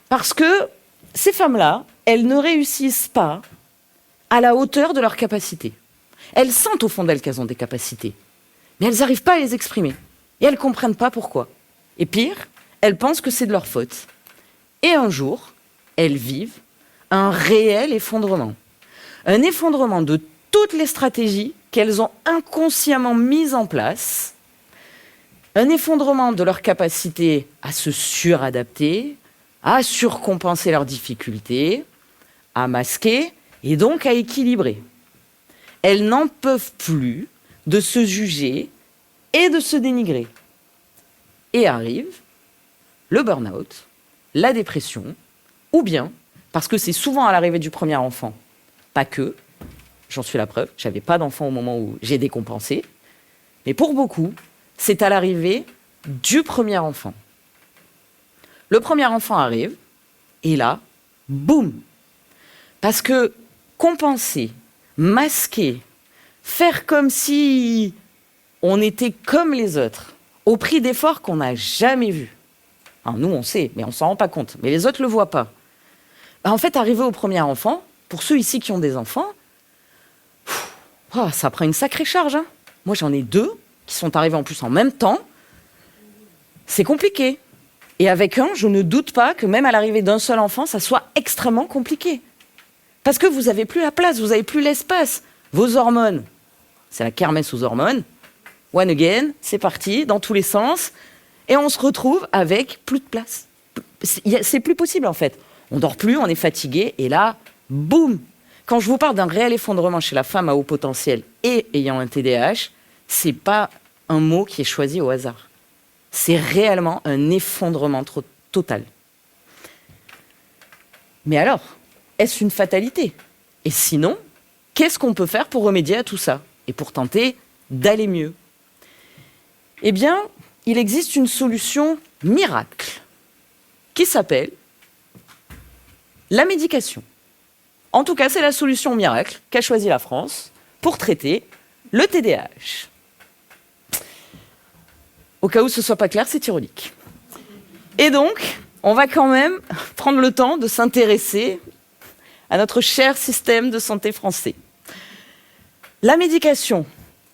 Parce que ces femmes-là, elles ne réussissent pas à la hauteur de leurs capacités. Elles sentent au fond d'elles qu'elles ont des capacités, mais elles n'arrivent pas à les exprimer. Et elles ne comprennent pas pourquoi. Et pire, elles pensent que c'est de leur faute. Et un jour, elles vivent un réel effondrement. Un effondrement de toutes les stratégies qu'elles ont inconsciemment mises en place. Un effondrement de leur capacité à se suradapter, à surcompenser leurs difficultés, à masquer et donc à équilibrer. Elles n'en peuvent plus de se juger et de se dénigrer. Et arrive le burn-out, la dépression, ou bien, parce que c'est souvent à l'arrivée du premier enfant, pas que, j'en suis la preuve, j'avais pas d'enfant au moment où j'ai décompensé, mais pour beaucoup, c'est à l'arrivée du premier enfant. Le premier enfant arrive, et là, boum. Parce que compenser, masquer, faire comme si on était comme les autres, au prix d'efforts qu'on n'a jamais vus. Alors nous, on sait, mais on ne s'en rend pas compte. Mais les autres ne le voient pas. En fait, arriver au premier enfant, pour ceux ici qui ont des enfants, ça prend une sacrée charge. Hein. Moi, j'en ai 2 qui sont arrivés en plus en même temps. C'est compliqué. Et avec un, je ne doute pas que même à l'arrivée d'un seul enfant, ça soit extrêmement compliqué. Parce que vous n'avez plus la place, vous n'avez plus l'espace. Vos hormones, c'est la kermesse aux hormones. One again, c'est parti, dans tous les sens. Et on se retrouve avec plus de place. C'est plus possible en fait. On dort plus, on est fatigué. Et là, boum, Quand je vous parle d'un réel effondrement chez la femme à haut potentiel et ayant un TDAH, c'est pas un mot qui est choisi au hasard. C'est réellement un effondrement total. Mais alors, est-ce une fatalité? Et sinon, qu'est-ce qu'on peut faire pour remédier à tout ça et pour tenter d'aller mieux? Eh bien, il existe une solution miracle qui s'appelle la médication. En tout cas, c'est la solution miracle qu'a choisie la France pour traiter le TDAH. Au cas où ce ne soit pas clair, c'est ironique. Et donc, on va quand même prendre le temps de s'intéresser à notre cher système de santé français. La médication,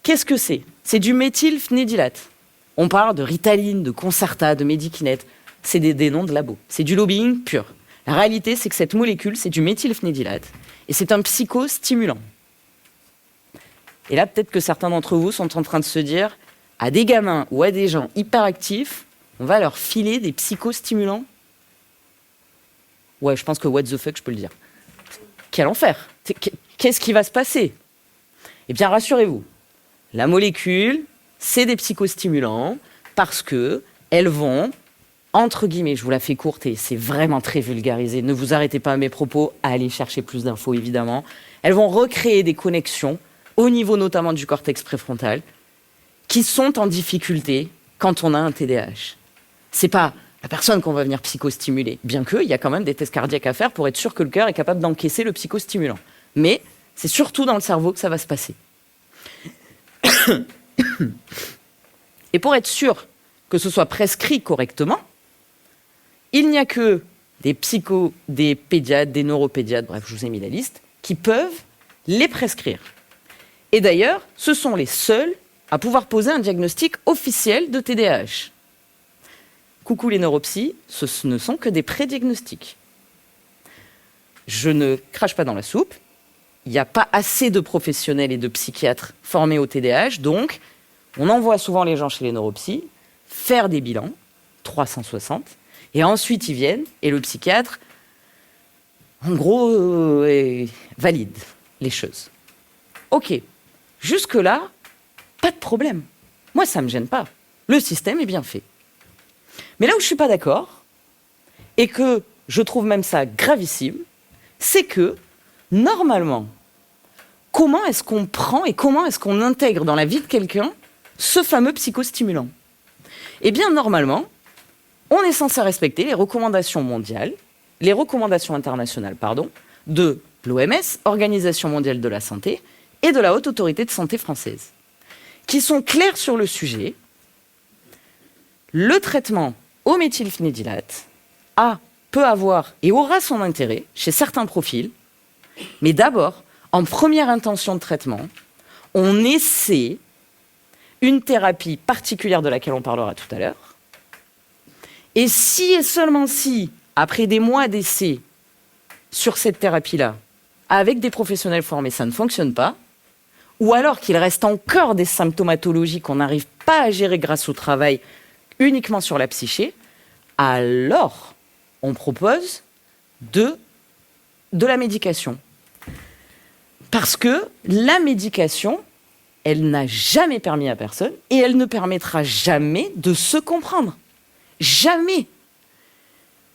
qu'est-ce que c'est? C'est du méthylphénidylate. On parle de Ritaline, de Concerta, de Medikinet. C'est des noms de labo. C'est du lobbying pur. La réalité, c'est que cette molécule, c'est du méthylphénidylate. Et c'est un psychostimulant. Et là, peut-être que certains d'entre vous sont en train de se dire, à des gamins ou à des gens hyperactifs, on va leur filer des psychostimulants. Ouais, je pense que what the fuck, je peux le dire. Quel enfer! Qu'est-ce qui va se passer? Eh bien, rassurez-vous, la molécule, c'est des psychostimulants parce que elles vont, entre guillemets, je vous la fais courte et c'est vraiment très vulgarisé, ne vous arrêtez pas à mes propos, à aller chercher plus d'infos évidemment, elles vont recréer des connexions, au niveau notamment du cortex préfrontal, qui sont en difficulté quand on a un TDAH. C'est pas la personne qu'on va venir psychostimuler, bien qu'il y a quand même des tests cardiaques à faire pour être sûr que le cœur est capable d'encaisser le psychostimulant. Mais c'est surtout dans le cerveau que ça va se passer. Et pour être sûr que ce soit prescrit correctement, il n'y a que des pédiatres, des neuropédiatres, bref, je vous ai mis la liste, qui peuvent les prescrire. Et d'ailleurs, ce sont les seuls à pouvoir poser un diagnostic officiel de TDAH. Coucou les neuropsys, ce ne sont que des prédiagnostics. Je ne crache pas dans la soupe, il n'y a pas assez de professionnels et de psychiatres formés au TDAH, donc on envoie souvent les gens chez les neuropsys faire des bilans, 360, et ensuite ils viennent, et le psychiatre, en gros, valide les choses. Ok, jusque-là, pas de problème. Moi, ça ne me gêne pas. Le système est bien fait. Mais là où je ne suis pas d'accord, et que je trouve même ça gravissime, c'est que, normalement, comment est-ce qu'on prend et comment est-ce qu'on intègre dans la vie de quelqu'un ce fameux psychostimulant? Eh bien, normalement, on est censé respecter les recommandations mondiales, les recommandations internationales, de l'OMS, Organisation mondiale de la santé, et de la Haute Autorité de santé française, qui sont clairs sur le sujet. Le traitement au méthylphénidylate peut avoir et aura son intérêt chez certains profils, mais d'abord, en première intention de traitement, on essaie une thérapie particulière de laquelle on parlera tout à l'heure, et si et seulement si, après des mois d'essai sur cette thérapie-là, avec des professionnels formés, ça ne fonctionne pas, ou alors qu'il reste encore des symptomatologies qu'on n'arrive pas à gérer grâce au travail uniquement sur la psyché, alors on propose de la médication. Parce que la médication, elle n'a jamais permis à personne et elle ne permettra jamais de se comprendre. Jamais.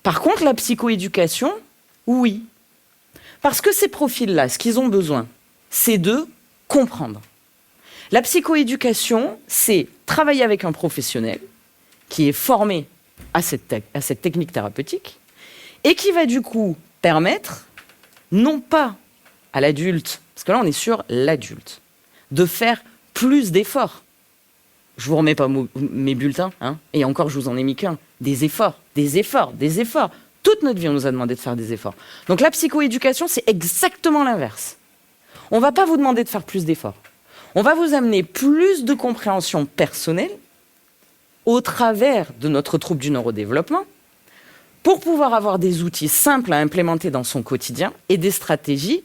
Par contre, la psychoéducation, oui. Parce que ces profils-là, ce qu'ils ont besoin, c'est de comprendre. La psychoéducation, c'est travailler avec un professionnel qui est formé à cette technique thérapeutique et qui va du coup permettre, non pas à l'adulte, parce que là on est sur l'adulte, de faire plus d'efforts. Je vous remets pas mes bulletins, et encore je vous en ai mis qu'un. Des efforts, des efforts, des efforts. Toute notre vie on nous a demandé de faire des efforts. Donc la psychoéducation c'est exactement l'inverse. On ne va pas vous demander de faire plus d'efforts. On va vous amener plus de compréhension personnelle au travers de notre trouble du neurodéveloppement pour pouvoir avoir des outils simples à implémenter dans son quotidien et des stratégies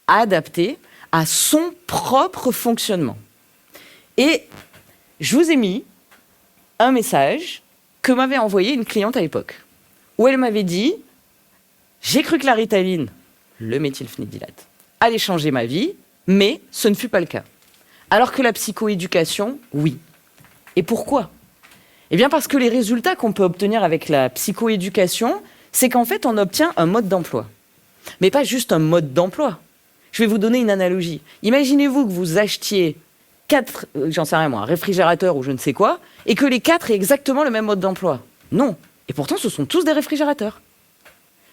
adaptées à son propre fonctionnement. Et je vous ai mis un message que m'avait envoyé une cliente à l'époque, où elle m'avait dit « J'ai cru que la Ritaline, le méthylphénidylate, allait changer ma vie, mais ce ne fut pas le cas. Alors que la psychoéducation, oui. Et pourquoi ? Eh bien parce que les résultats qu'on peut obtenir avec la psychoéducation, c'est qu'en fait, on obtient un mode d'emploi. Mais pas juste un mode d'emploi. Je vais vous donner une analogie. Imaginez-vous que vous achetiez 4, j'en sais rien moi, un réfrigérateur ou je ne sais quoi, et que les 4 aient exactement le même mode d'emploi. Non. Et pourtant, ce sont tous des réfrigérateurs.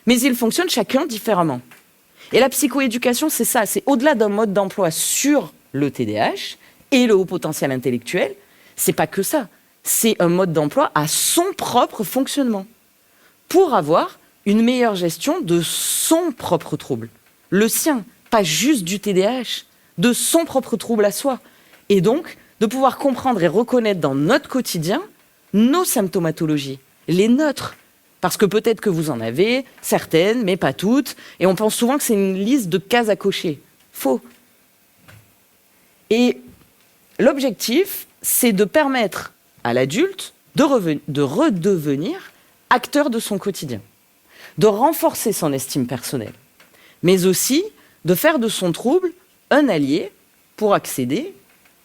Mais ils fonctionnent chacun différemment. Et la psychoéducation, c'est ça. C'est au-delà d'un mode d'emploi sur le TDAH et le haut potentiel intellectuel, c'est pas que ça. C'est un mode d'emploi à son propre fonctionnement pour avoir une meilleure gestion de son propre trouble. Le sien, pas juste du TDAH, de son propre trouble à soi. Et donc, de pouvoir comprendre et reconnaître dans notre quotidien nos symptomatologies, les nôtres. Parce que peut-être que vous en avez, certaines, mais pas toutes, et on pense souvent que c'est une liste de cases à cocher. Faux. Et l'objectif, c'est de permettre à l'adulte de redevenir acteur de son quotidien, de renforcer son estime personnelle, mais aussi de faire de son trouble un allié pour accéder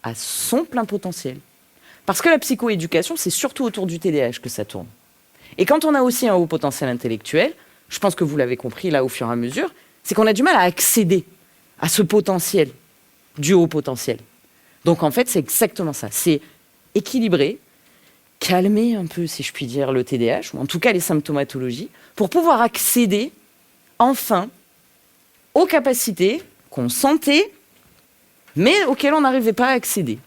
à son plein potentiel. Parce que la psychoéducation, c'est surtout autour du TDAH que ça tourne. Et quand on a aussi un haut potentiel intellectuel, je pense que vous l'avez compris là au fur et à mesure, c'est qu'on a du mal à accéder à ce potentiel, du haut potentiel. Donc en fait, c'est exactement ça. C'est équilibrer, calmer un peu, si je puis dire, le TDAH, ou en tout cas les symptomatologies, pour pouvoir accéder enfin aux capacités qu'on sentait, mais auxquelles on n'arrivait pas à accéder.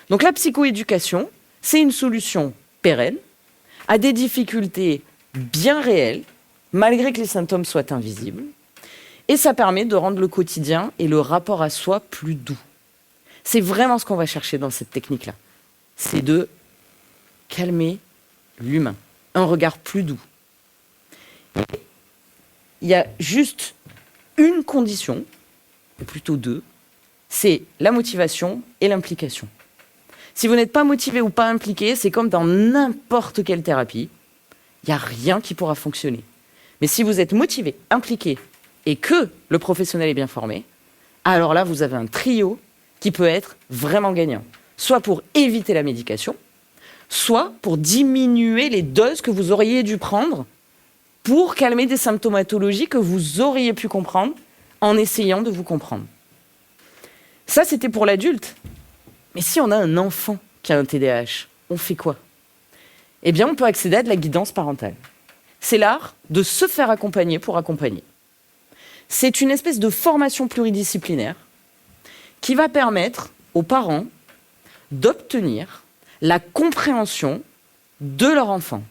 Donc la psychoéducation, c'est une solution pérenne à des difficultés bien réelles, malgré que les symptômes soient invisibles, et ça permet de rendre le quotidien et le rapport à soi plus doux. C'est vraiment ce qu'on va chercher dans cette technique-là. C'est de calmer l'humain, un regard plus doux. Il y a juste une condition, ou plutôt deux, c'est la motivation et l'implication. Si vous n'êtes pas motivé ou pas impliqué, c'est comme dans n'importe quelle thérapie, il n'y a rien qui pourra fonctionner. Mais si vous êtes motivé, impliqué, et que le professionnel est bien formé, alors là, vous avez un trio qui peut être vraiment gagnant. Soit pour éviter la médication, soit pour diminuer les doses que vous auriez dû prendre pour calmer des symptomatologies que vous auriez pu comprendre en essayant de vous comprendre. Ça, c'était pour l'adulte. Mais si on a un enfant qui a un TDAH, on fait quoi ? Eh bien, on peut accéder à de la guidance parentale. C'est l'art de se faire accompagner pour accompagner. C'est une espèce de formation pluridisciplinaire qui va permettre aux parents d'obtenir la compréhension de leur enfant,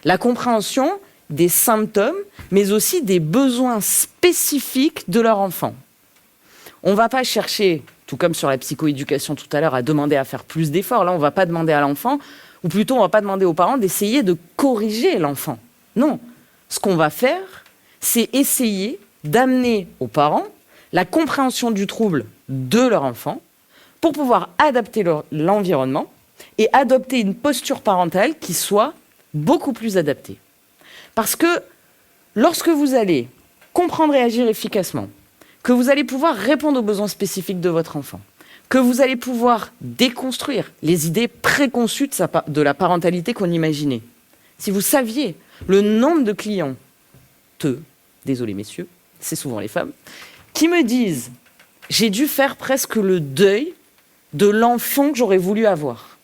la compréhension des symptômes, mais aussi des besoins spécifiques de leur enfant. On ne va pas chercher, tout comme sur la psychoéducation tout à l'heure, à demander à faire plus d'efforts. Là, on ne va pas demander à l'enfant, ou plutôt on ne va pas demander aux parents d'essayer de corriger l'enfant. Non, ce qu'on va faire, c'est essayer d'amener aux parents la compréhension du trouble de leur enfant pour pouvoir adapter l'environnement et adopter une posture parentale qui soit beaucoup plus adaptée. Parce que lorsque vous allez comprendre et agir efficacement, que vous allez pouvoir répondre aux besoins spécifiques de votre enfant, que vous allez pouvoir déconstruire les idées préconçues de la parentalité qu'on imaginait. Si vous saviez le nombre de clients, désolé messieurs, c'est souvent les femmes, qui me disent « j'ai dû faire presque le deuil de l'enfant que j'aurais voulu avoir ».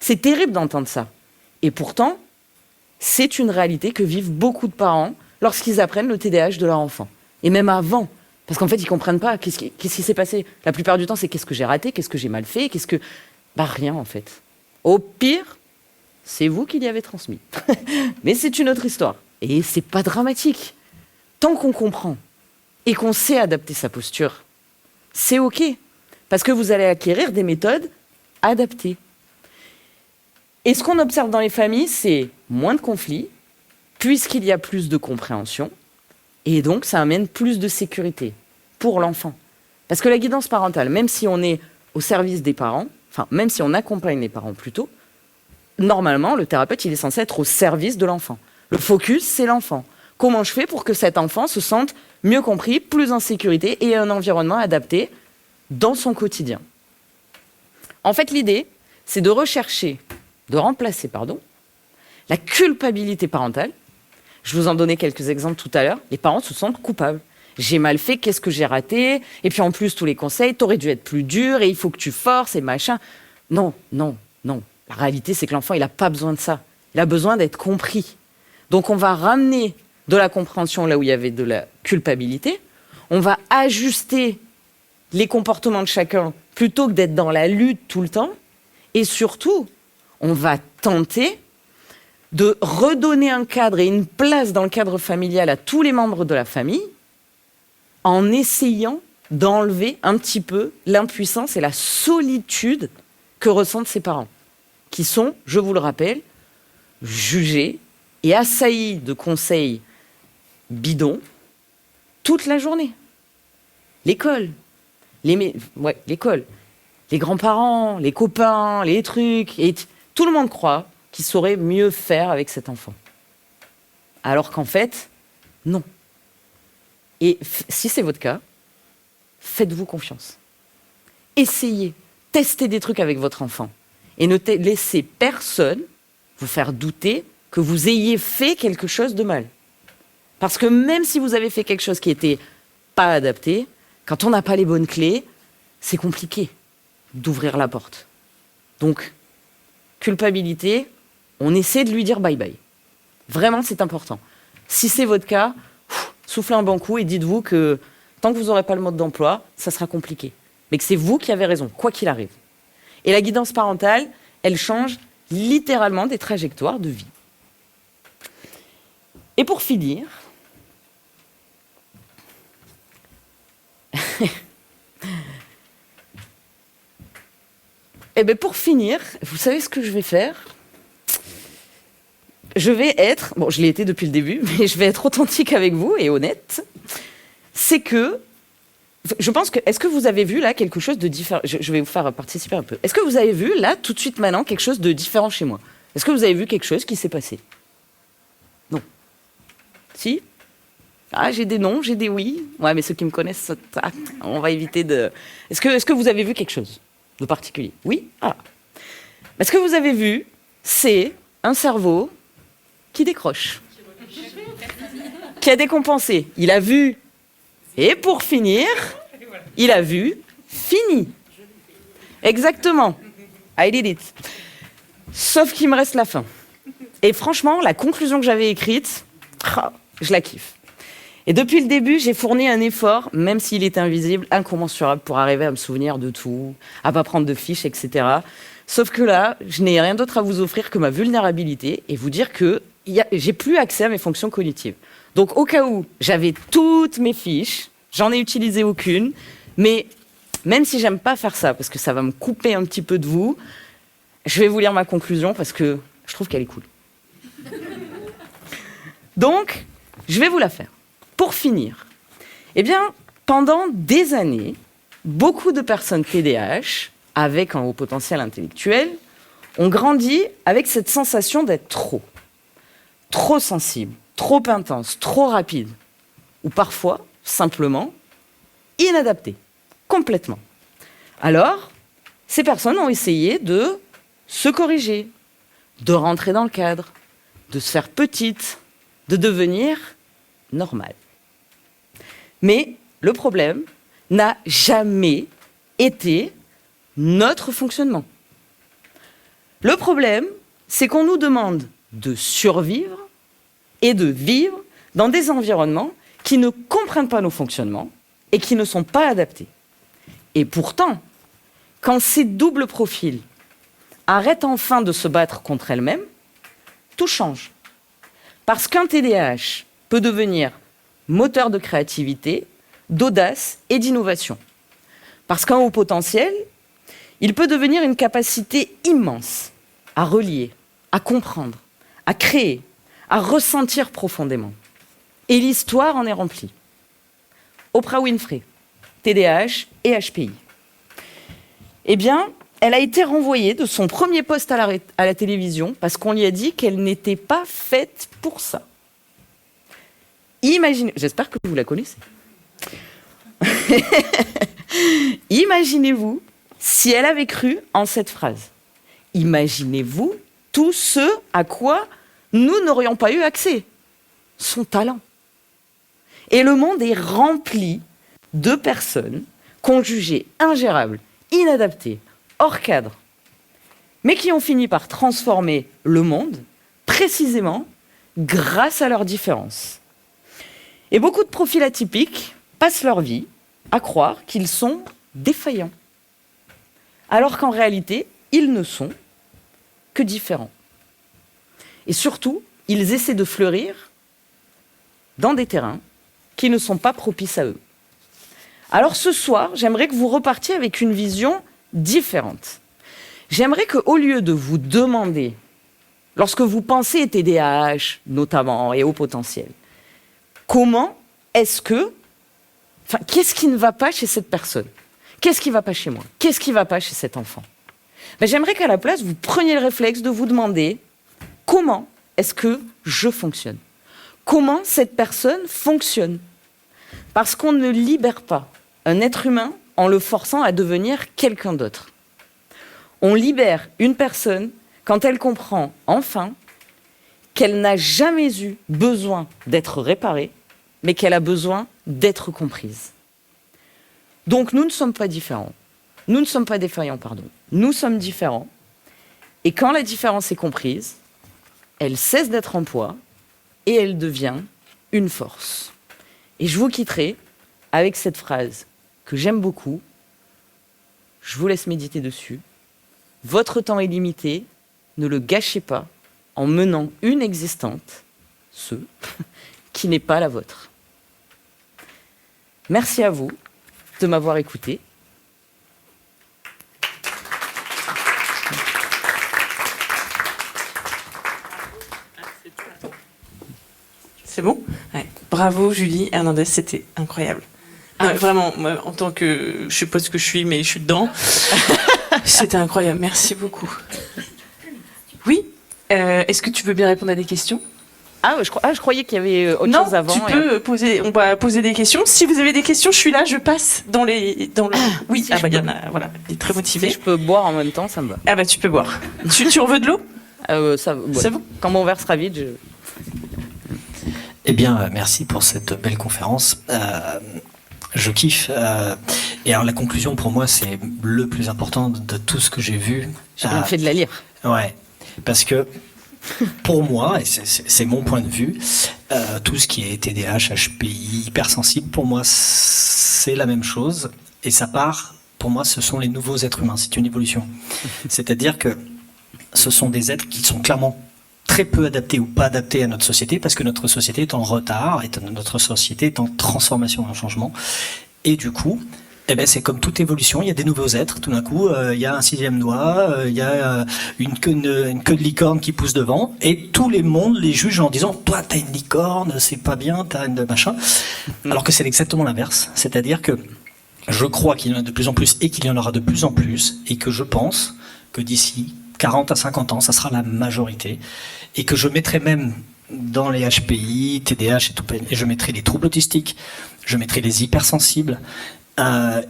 C'est terrible d'entendre ça. Et pourtant, c'est une réalité que vivent beaucoup de parents lorsqu'ils apprennent le TDAH de leur enfant. Et même avant, parce qu'en fait, ils ne comprennent pas qu'est-ce qui s'est passé. La plupart du temps, c'est qu'est-ce que j'ai raté, qu'est-ce que j'ai mal fait, rien en fait. Au pire, c'est vous qui l'y avez transmis. Mais c'est une autre histoire. Et c'est pas dramatique. Tant qu'on comprend et qu'on sait adapter sa posture, c'est OK. Parce que vous allez acquérir des méthodes adaptées. Et ce qu'on observe dans les familles, c'est moins de conflits, puisqu'il y a plus de compréhension, et donc ça amène plus de sécurité pour l'enfant. Parce que la guidance parentale, même si on est au service des parents, même si on accompagne les parents plutôt, normalement, le thérapeute, il est censé être au service de l'enfant. Le focus, c'est l'enfant. Comment je fais pour que cet enfant se sente mieux compris, plus en sécurité et un environnement adapté dans son quotidien. En fait, l'idée, c'est de remplacer, la culpabilité parentale. Je vous en donnais quelques exemples tout à l'heure. Les parents se sentent coupables. J'ai mal fait, qu'est-ce que j'ai raté? Et puis en plus, tous les conseils, t'aurais dû être plus dur et il faut que tu forces et machin. Non. La réalité, c'est que l'enfant, il n'a pas besoin de ça. Il a besoin d'être compris. Donc on va ramener de la compréhension là où il y avait de la culpabilité. On va ajuster les comportements de chacun plutôt que d'être dans la lutte tout le temps. Et surtout, on va tenter de redonner un cadre et une place dans le cadre familial à tous les membres de la famille en essayant d'enlever un petit peu l'impuissance et la solitude que ressentent ses parents, qui sont, je vous le rappelle, jugés et assaillis de conseils bidons toute la journée. L'école, l'école, les grands-parents, les copains, les trucs, et tout le monde croit qu'il saurait mieux faire avec cet enfant. Alors qu'en fait, non. Et si c'est votre cas, faites-vous confiance. Essayez, testez des trucs avec votre enfant. Et ne laissez personne vous faire douter que vous ayez fait quelque chose de mal. Parce que même si vous avez fait quelque chose qui n'était pas adapté, quand on n'a pas les bonnes clés, c'est compliqué d'ouvrir la porte. Donc, culpabilité, on essaie de lui dire bye-bye. Vraiment, c'est important. Si c'est votre cas, soufflez un bon coup et dites-vous que tant que vous n'aurez pas le mode d'emploi, ça sera compliqué. Mais que c'est vous qui avez raison, quoi qu'il arrive. Et la guidance parentale, elle change littéralement des trajectoires de vie. Et pour finir, vous savez ce que je vais faire? Je vais être, je l'ai été depuis le début, mais je vais être authentique avec vous et honnête. C'est que, je pense que, est-ce que vous avez vu là quelque chose de différent? Je vais vous faire participer un peu. Est-ce que vous avez vu là, tout de suite maintenant, quelque chose de différent chez moi? Est-ce que vous avez vu quelque chose qui s'est passé? Non. Si? Ah, j'ai des non, j'ai des oui. Ouais, mais ceux qui me connaissent, on va éviter de... Est-ce que vous avez vu quelque chose de particulier? Oui? Ah. Ce que vous avez vu, c'est un cerveau qui décroche, qui a décompensé. Il a vu, et pour finir, il a vu, fini. Exactement. I did it. Sauf qu'il me reste la fin. Et franchement, la conclusion que j'avais écrite, je la kiffe. Et depuis le début, j'ai fourni un effort, même s'il était invisible, incommensurable pour arriver à me souvenir de tout, à pas prendre de fiches, etc. Sauf que là, je n'ai rien d'autre à vous offrir que ma vulnérabilité et vous dire que j'ai plus accès à mes fonctions cognitives. Donc au cas où j'avais toutes mes fiches, j'en ai utilisé aucune, mais même si j'aime pas faire ça, parce que ça va me couper un petit peu de vous, je vais vous lire ma conclusion parce que je trouve qu'elle est cool. Donc, je vais vous la faire. Pour finir, pendant des années, beaucoup de personnes TDAH, avec un haut potentiel intellectuel, ont grandi avec cette sensation d'être trop sensible, trop intense, trop rapide, ou parfois, simplement, inadapté, complètement. Alors, ces personnes ont essayé de se corriger, de rentrer dans le cadre, de se faire petite, de devenir normale. Mais le problème n'a jamais été notre fonctionnement. Le problème, c'est qu'on nous demande de survivre et de vivre dans des environnements qui ne comprennent pas nos fonctionnements et qui ne sont pas adaptés. Et pourtant, quand ces doubles profils arrêtent enfin de se battre contre elles-mêmes, tout change. Parce qu'un TDAH peut devenir moteur de créativité, d'audace et d'innovation. Parce qu'un haut potentiel, il peut devenir une capacité immense à relier, à comprendre, à créer, à ressentir profondément. Et l'histoire en est remplie. Oprah Winfrey, TDAH et HPI. Elle a été renvoyée de son premier poste à la télévision parce qu'on lui a dit qu'elle n'était pas faite pour ça. Imaginez, j'espère que vous la connaissez. Imaginez-vous si elle avait cru en cette phrase. Imaginez-vous tout ce à quoi nous n'aurions pas eu accès. Son talent. Et le monde est rempli de personnes qu'on jugeait ingérables, inadaptées, hors cadre, mais qui ont fini par transformer le monde précisément grâce à leurs différences. Et beaucoup de profils atypiques passent leur vie à croire qu'ils sont défaillants, alors qu'en réalité, ils ne sont que différents. Et surtout, ils essaient de fleurir dans des terrains qui ne sont pas propices à eux. Alors ce soir, j'aimerais que vous repartiez avec une vision différente. J'aimerais qu'au lieu de vous demander, lorsque vous pensez TDAH notamment et au potentiel, comment est-ce que, qu'est-ce qui ne va pas chez cette personne? Qu'est-ce qui ne va pas chez moi? Qu'est-ce qui ne va pas chez cet enfant? J'aimerais qu'à la place, vous preniez le réflexe de vous demander comment est-ce que je fonctionne? Comment cette personne fonctionne? Parce qu'on ne libère pas un être humain en le forçant à devenir quelqu'un d'autre. On libère une personne quand elle comprend enfin qu'elle n'a jamais eu besoin d'être réparée, mais qu'elle a besoin d'être comprise. Donc nous ne sommes pas différents. Nous ne sommes pas défaillants, pardon. Nous sommes différents. Et quand la différence est comprise, elle cesse d'être en poids et elle devient une force. Et je vous quitterai avec cette phrase que j'aime beaucoup. Je vous laisse méditer dessus. Votre temps est limité, ne le gâchez pas en menant une existence, qui n'est pas la vôtre. Merci à vous de m'avoir écouté. C'est bon? Ouais. Bravo Julie Hernandez, c'était incroyable. Vraiment, moi, en tant que, je sais pas ce que je suis, mais je suis dedans. C'était incroyable, merci beaucoup. Oui, est-ce que tu veux bien répondre à des questions? Je croyais qu'il y avait autre chose avant. Tu peux poser, on va poser des questions. Si vous avez des questions, je suis là, je passe dans le... Oui, si il y en a, voilà, il est très motivé. Si je peux boire en même temps, ça me va. Ah bah tu peux boire. tu en veux de l'eau? Ça ouais. C'est bon. Quand mon verre sera vide, Eh bien, merci pour cette belle conférence. Je kiffe. Et alors, la conclusion, pour moi, c'est le plus important de tout ce que j'ai vu. j'ai bien fait de la lire. Ouais, parce que pour moi, et c'est mon point de vue, tout ce qui est TDAH, HPI, hypersensible, pour moi, c'est la même chose. Et ça part, pour moi, ce sont les nouveaux êtres humains. C'est une évolution. C'est-à-dire que ce sont des êtres qui sont clairement très peu adaptés ou pas adaptés à notre société, parce que notre société est en retard, notre société est en transformation, en changement. Et du coup, c'est comme toute évolution, il y a des nouveaux êtres, tout d'un coup, il y a un sixième doigt, il y a une queue de licorne qui pousse devant, et tout le monde les juge en disant « Toi, t'as une licorne, c'est pas bien, t'as une machin », alors que c'est exactement l'inverse. C'est-à-dire que je crois qu'il y en a de plus en plus, et qu'il y en aura de plus en plus, et que je pense que d'ici 40 à 50 ans, ça sera la majorité, et que je mettrai même dans les HPI, TDAH et tout, et je mettrai les troubles autistiques, je mettrai les hypersensibles,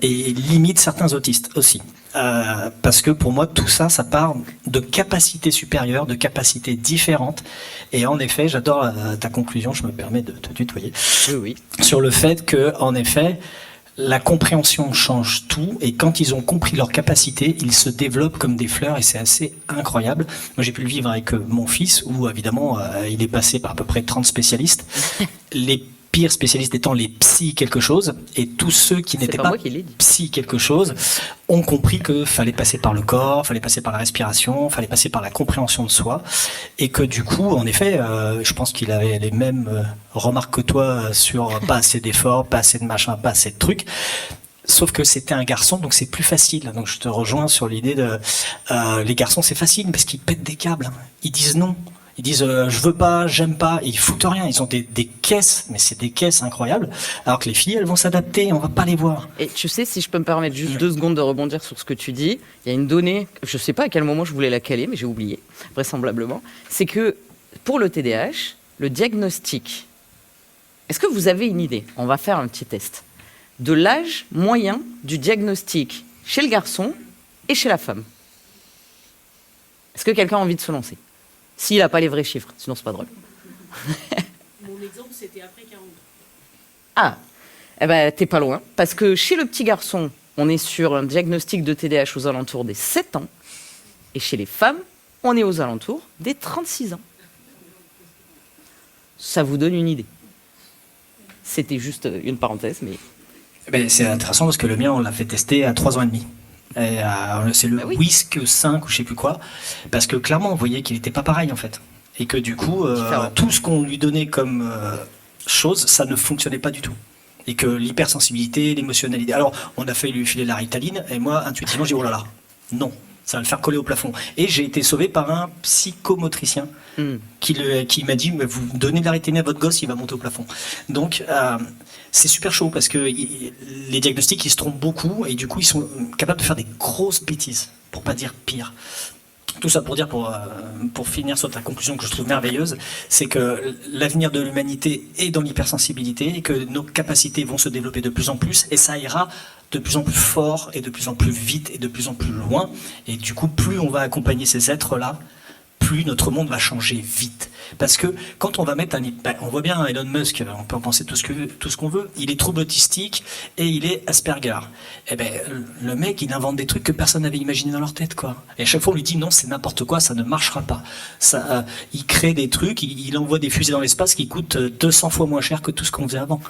et limite certains autistes aussi. Parce que pour moi, tout ça, ça part de capacités supérieures, de capacités différentes. Et en effet, j'adore ta conclusion, je me permets de te tutoyer, Oui. sur le fait que, en effet, la compréhension change tout, et quand ils ont compris leurs capacités, ils se développent comme des fleurs, et c'est assez incroyable. Moi, j'ai pu le vivre avec mon fils, où évidemment, il est passé par à peu près 30 spécialistes. Les pires spécialistes étant les psy quelque chose, et tous ceux qui n'étaient pas psy quelque chose ont compris que fallait passer par le corps, fallait passer par la respiration, fallait passer par la compréhension de soi, et que du coup, en effet, je pense qu'il avait les mêmes remarques que toi sur pas assez d'efforts, pas assez de machin, pas assez de trucs. Sauf que c'était un garçon, donc c'est plus facile. Donc je te rejoins sur l'idée de les garçons, c'est facile parce qu'ils pètent des câbles. Ils disent non. Ils disent je veux pas, j'aime pas, et ils foutent rien. Ils ont des caisses, mais c'est des caisses incroyables. Alors que les filles, elles vont s'adapter, on va pas les voir. Et tu sais, si je peux me permettre juste 2 secondes de rebondir sur ce que tu dis, il y a une donnée, je sais pas à quel moment je voulais la caler, mais j'ai oublié, vraisemblablement. C'est que pour le TDAH, le diagnostic Est-ce que vous avez une idée? On va faire un petit test. De l'âge moyen du diagnostic chez le garçon et chez la femme. Est-ce que quelqu'un a envie de se lancer? S'il n'a pas les vrais chiffres, sinon c'est pas drôle. Mon exemple, c'était après 40 ans. Ah, eh ben, t'es pas loin. Parce que chez le petit garçon, on est sur un diagnostic de TDAH aux alentours des 7 ans. Et chez les femmes, on est aux alentours des 36 ans. Ça vous donne une idée. C'était juste une parenthèse, mais... Ben, c'est intéressant parce que le mien, on l'a fait tester à 3 ans et demi. Et, c'est le Bah oui. Whisk 5 ou je sais plus quoi. Parce que clairement, on voyait qu'il n'était pas pareil en fait. Et que du coup, Différent. tout ce qu'on lui donnait comme chose, ça ne fonctionnait pas du tout. Et que l'hypersensibilité, l'émotionnalité. Alors, on a fait lui filer la Ritaline, et moi, intuitivement, j'ai dit oh là là, non, ça va le faire coller au plafond. Et j'ai été sauvé par un psychomotricien qui m'a dit mais vous donnez de la Ritaline à votre gosse, il va monter au plafond. Donc, c'est super chaud parce que les diagnostics, ils se trompent beaucoup, et du coup, ils sont capables de faire des grosses bêtises, pour pas dire pire. Tout ça pour dire, pour finir sur ta conclusion que je trouve merveilleuse, c'est que l'avenir de l'humanité est dans l'hypersensibilité et que nos capacités vont se développer de plus en plus et ça ira de plus en plus fort et de plus en plus vite et de plus en plus loin. Et du coup, plus on va accompagner ces êtres-là, plus notre monde va changer vite. Parce que quand on va mettre on voit bien Elon Musk, on peut en penser tout ce qu'on veut, il est trouble autistique et il est Asperger. Et ben, le mec, il invente des trucs que personne n'avait imaginé dans leur tête, quoi. Et à chaque fois, on lui dit non, c'est n'importe quoi, ça ne marchera pas. Ça, il crée des trucs, il envoie des fusées dans l'espace qui coûtent 200 fois moins cher que tout ce qu'on faisait avant.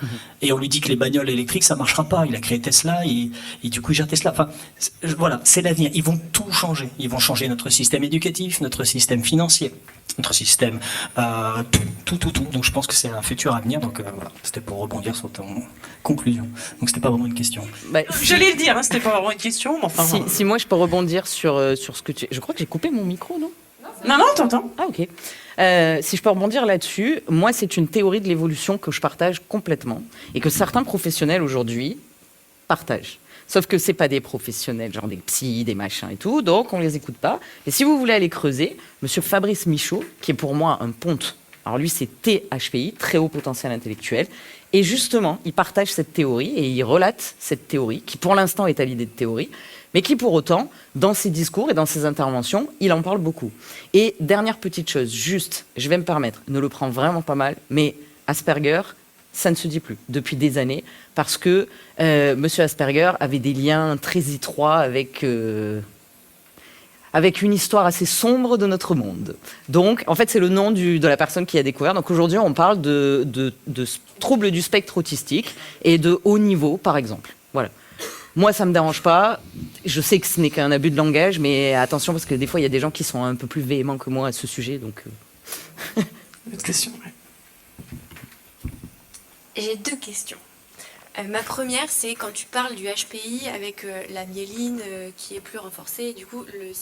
Et on lui dit que les bagnoles électriques, ça marchera pas. Il a créé Tesla et du coup, il gère Tesla. Enfin, voilà, c'est l'avenir. Ils vont tout changer. Ils vont changer notre système éducatif, notre système financier, notre système, tout. Donc je pense que c'est un futur à venir. Donc voilà, c'était pour rebondir sur ton conclusion. Donc c'était pas vraiment une question. Bah, J'allais le dire, hein, c'était pas vraiment une question, mais enfin. si moi je peux rebondir sur ce que tu... Je crois que j'ai coupé mon micro, non? Non, t'entends. Ah, ok. Si je peux rebondir là-dessus, moi, c'est une théorie de l'évolution que je partage complètement et que certains professionnels aujourd'hui partagent. Sauf que c'est pas des professionnels, genre des psys, des machins et tout, donc on les écoute pas. Et si vous voulez aller creuser, monsieur Fabrice Michaud, qui est pour moi un ponte, alors lui, c'est THPI, très haut potentiel intellectuel, et justement, il partage cette théorie et il relate cette théorie, qui pour l'instant est à l'idée de théorie, mais qui pour autant, dans ses discours et dans ses interventions, il en parle beaucoup. Et dernière petite chose, juste, je vais me permettre, ne le prends vraiment pas mal, mais Asperger, ça ne se dit plus depuis des années, parce que monsieur Asperger avait des liens très étroits avec une histoire assez sombre de notre monde. Donc, en fait, c'est le nom de la personne qui a découvert. Donc aujourd'hui, on parle de troubles du spectre autistique et de haut niveau, par exemple. Voilà. Moi, ça me dérange pas. Je sais que ce n'est qu'un abus de langage, mais attention, parce que des fois, il y a des gens qui sont un peu plus véhéments que moi à ce sujet. Donc, Autre question. Ouais. J'ai 2 questions. Ma première, c'est quand tu parles du HPI avec la myéline qui est plus renforcée, et du coup le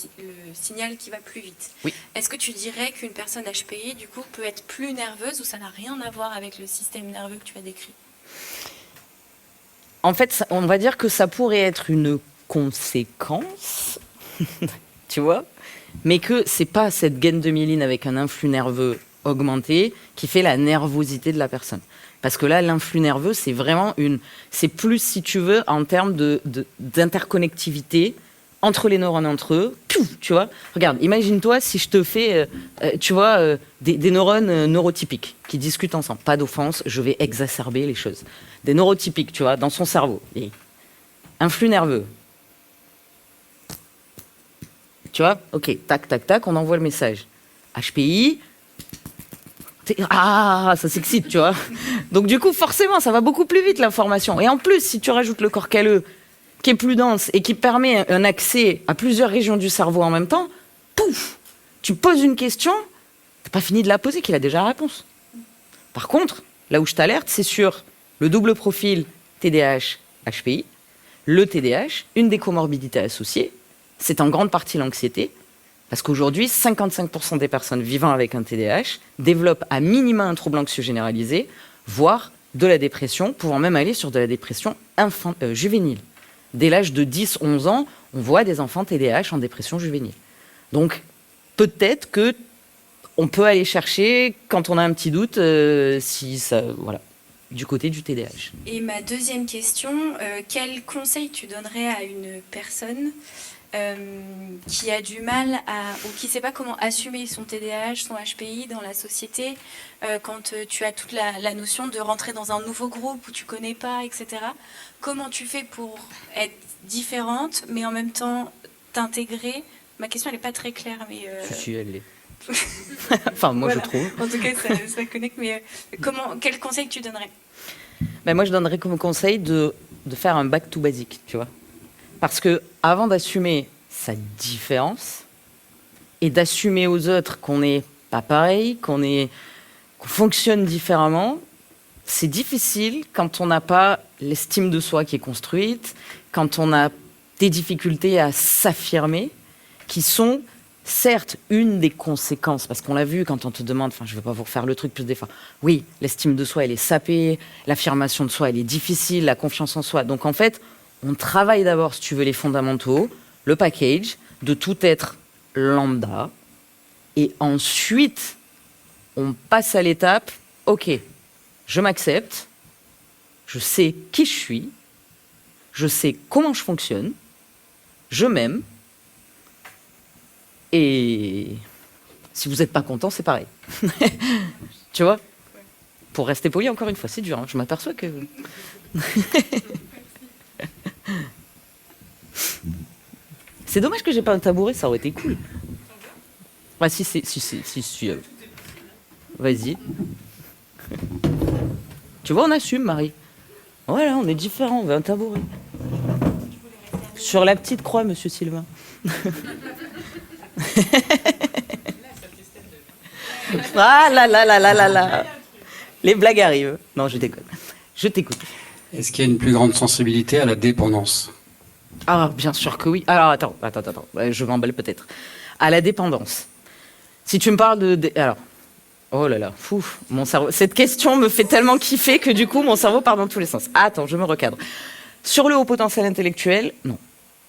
signal qui va plus vite. Oui. Est-ce que tu dirais qu'une personne HPI, du coup, peut être plus nerveuse ou ça n'a rien à voir avec le système nerveux que tu as décrit? en fait, on va dire que ça pourrait être une conséquence, tu vois, mais que c'est pas cette gaine de myéline avec un influx nerveux augmenté qui fait la nervosité de la personne. Parce que là, l'influx nerveux, c'est vraiment c'est plus, si tu veux, en termes d'interconnectivité entre les neurones entre eux. Pouf, tu vois, regarde, imagine-toi si je te fais, tu vois, des neurones neurotypiques qui discutent ensemble. Pas d'offense, je vais exacerber les choses. Des neurotypiques, tu vois, dans son cerveau. Et influx nerveux. Tu vois, ok, tac, tac, tac, on envoie le message. HPI. Ah, ça s'excite, tu vois. Donc du coup, forcément, ça va beaucoup plus vite l'information. Et en plus, si tu rajoutes le corps calleux, qui est plus dense et qui permet un accès à plusieurs régions du cerveau en même temps, pouf, tu poses une question, t'as pas fini de la poser, qu'il a déjà la réponse. Par contre, là où je t'alerte, c'est sur le double profil TDAH-HPI. Le TDAH, une des comorbidités associées, c'est en grande partie l'anxiété. Parce qu'aujourd'hui, 55% des personnes vivant avec un TDAH développent à minima un trouble anxieux généralisé, voire de la dépression, pouvant même aller sur de la dépression juvénile. Dès l'âge de 10-11 ans, on voit des enfants TDAH en dépression juvénile. Donc, peut-être qu'on peut aller chercher, quand on a un petit doute, si ça... Voilà. du côté du TDAH. Et ma deuxième question, quel conseil tu donnerais à une personne qui a du mal ou qui ne sait pas comment assumer son TDAH, son HPI dans la société, quand tu as toute la notion de rentrer dans un nouveau groupe où tu ne connais pas, etc. Comment tu fais pour être différente, mais en même temps t'intégrer? Ma question, elle n'est pas très claire, mais... Si, elle l'est. Enfin, moi, voilà. je trouve. En tout cas, ça connecte, mais quel conseil tu donnerais? Ben, moi, je donnerais comme conseil de faire un back to basic, tu vois. Parce que avant d'assumer sa différence et d'assumer aux autres qu'on n'est pas pareil, qu'on fonctionne différemment, c'est difficile quand on n'a pas l'estime de soi qui est construite, quand on a des difficultés à s'affirmer, qui sont certes une des conséquences, parce qu'on l'a vu quand on te demande, enfin je ne vais pas vous refaire le truc plus des fois, oui, l'estime de soi elle est sapée, l'affirmation de soi elle est difficile, la confiance en soi, donc en fait on travaille d'abord, si tu veux, les fondamentaux, le package, de tout être lambda, et ensuite on passe à l'étape, ok, je m'accepte, je sais qui je suis, je sais comment je fonctionne, je m'aime, et si vous n'êtes pas content, c'est pareil. Tu vois? Pour rester poli, encore une fois, c'est dur, hein. Je m'aperçois que... C'est dommage que j'ai pas un tabouret, ça aurait été cool. Ah si. Vas-y. Tu vois, on assume, Marie. Voilà, on est différents, on veut un tabouret. Sur la petite croix, monsieur Sylvain. Ah là là là là là là. Les blagues arrivent. Non, je déconne. Je t'écoute. Est-ce qu'il y a une plus grande sensibilité à la dépendance? Ah, bien sûr que oui. Alors, attends. Je m'emballe peut-être. À la dépendance. Si tu me parles alors, oh là là, fou, mon cerveau. Cette question me fait tellement kiffer que du coup, mon cerveau part dans tous les sens. Attends, je me recadre. Sur le haut potentiel intellectuel, non.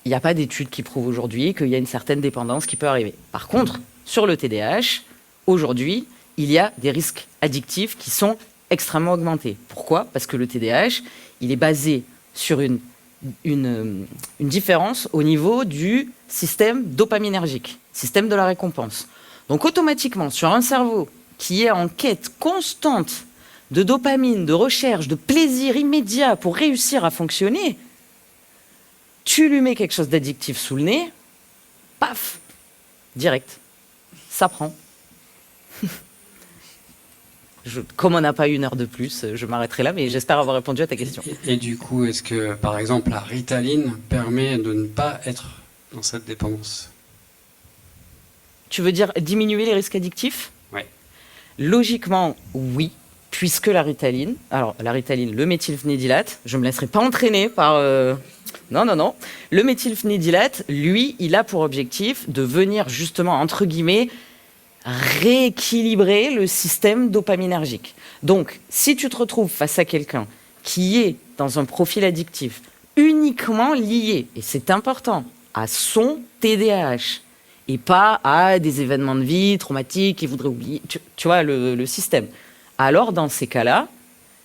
Il n'y a pas d'études qui prouvent aujourd'hui qu'il y a une certaine dépendance qui peut arriver. Par contre, sur le TDAH, aujourd'hui, il y a des risques addictifs qui sont extrêmement augmentés. Pourquoi? Parce que le TDAH, il est basé sur une différence au niveau du système dopaminergique, système de la récompense. Donc automatiquement, sur un cerveau qui est en quête constante de dopamine, de recherche, de plaisir immédiat pour réussir à fonctionner, tu lui mets quelque chose d'addictif sous le nez, paf, direct, ça prend. Comme on n'a pas une heure de plus, je m'arrêterai là, mais j'espère avoir répondu à ta question. Et du coup, est-ce que, par exemple, la Ritaline permet de ne pas être dans cette dépendance? Tu veux dire diminuer les risques addictifs? Oui. Logiquement, oui, puisque la Ritaline, le méthylphénidylate, je ne me laisserai pas entraîner par... Non. Le méthylphénidylate, lui, il a pour objectif de venir justement, entre guillemets, rééquilibrer le système dopaminergique. Donc, si tu te retrouves face à quelqu'un qui est dans un profil addictif uniquement lié, et c'est important, à son TDAH, et pas à des événements de vie traumatiques qu'il voudrait oublier, tu vois, le système. Alors, dans ces cas-là,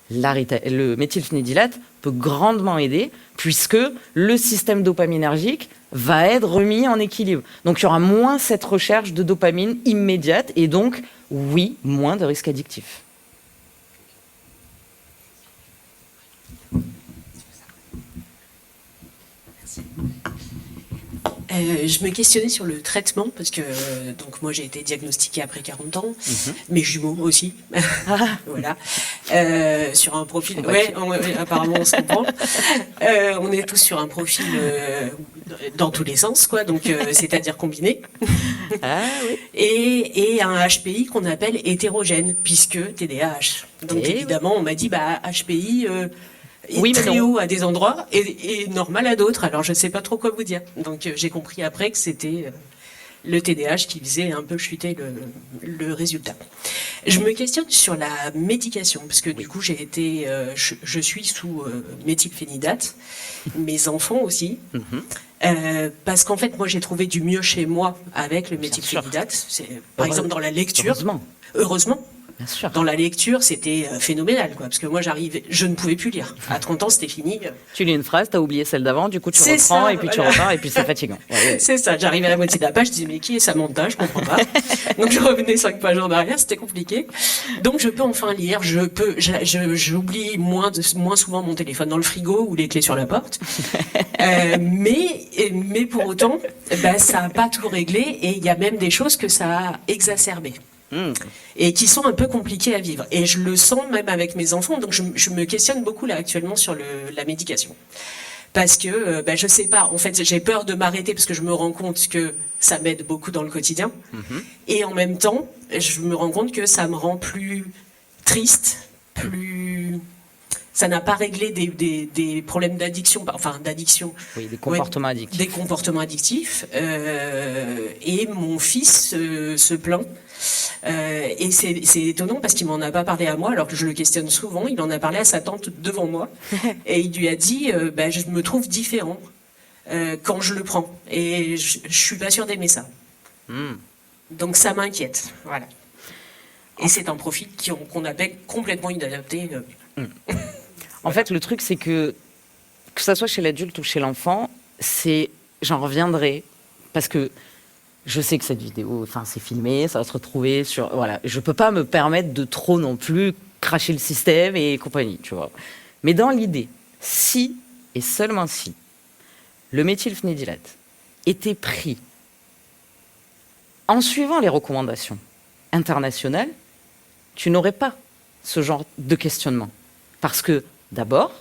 le méthylphénidylate peut grandement aider, puisque le système dopaminergique va être remis en équilibre. Donc, il y aura moins cette recherche de dopamine immédiate, et donc, oui, moins de risques addictifs. Je me questionnais sur le traitement parce que donc moi j'ai été diagnostiquée après 40 ans, mes jumeaux aussi, voilà, sur un profil. Ouais, apparemment on se comprend. On est tous sur un profil dans tous les sens, quoi. Donc c'est-à-dire combiné. Ah oui. Et un HPI qu'on appelle hétérogène puisque TDAH. Donc évidemment on m'a dit HPI. Oui, très haut à des endroits et normal à d'autres. Alors, je ne sais pas trop quoi vous dire. Donc, j'ai compris après que c'était le TDAH qui faisait un peu chuter le résultat. Je me questionne sur la médication, parce que du coup, j'ai été, je suis sous méthylphénidate, mes enfants aussi. Parce qu'en fait, moi, j'ai trouvé du mieux chez moi avec le méthylphénidate. Par exemple, dans la lecture. Heureusement. Bien sûr. Dans la lecture, c'était phénoménal, quoi, parce que moi, je ne pouvais plus lire. À 30 ans, c'était fini. Tu lis une phrase, t'as oublié celle d'avant, du coup tu C'est reprends, ça, et puis voilà. tu repars, et puis c'est fatigant. Ouais. C'est ça, j'arrivais à la moitié de la page, je disais, mais qui est Samantha? Je comprends pas. Donc, je revenais 5 pages en arrière, c'était compliqué. Donc, je peux enfin lire, j'oublie moins souvent mon téléphone dans le frigo ou les clés sur la porte. Mais pour autant, ça n'a pas tout réglé, et il y a même des choses que ça a exacerbé. Et qui sont un peu compliquées à vivre. Et je le sens même avec mes enfants, donc je me questionne beaucoup là actuellement sur la médication. Parce que, je sais pas, en fait, j'ai peur de m'arrêter parce que je me rends compte que ça m'aide beaucoup dans le quotidien. Et en même temps, je me rends compte que ça me rend plus triste, ça n'a pas réglé des problèmes d'addiction, Oui, des comportements addictifs. Des comportements addictifs. Et mon fils se plaint. Et c'est étonnant parce qu'il m'en a pas parlé à moi, alors que je le questionne souvent. Il en a parlé à sa tante devant moi. Et il lui a dit, je me trouve différent quand je le prends. Et je suis pas sûre d'aimer ça. Donc ça m'inquiète. Voilà. Et c'est un profil qu'on appelle complètement inadapté. En fait, le truc, c'est que ça soit chez l'adulte ou chez l'enfant, j'en reviendrai, parce que je sais que cette vidéo, c'est filmé, ça va se retrouver sur... Voilà, je peux pas me permettre de trop non plus cracher le système et compagnie, tu vois. Mais dans l'idée, si, et seulement si, le méthylphénidylate était pris en suivant les recommandations internationales, tu n'aurais pas ce genre de questionnement. Parce que, d'abord,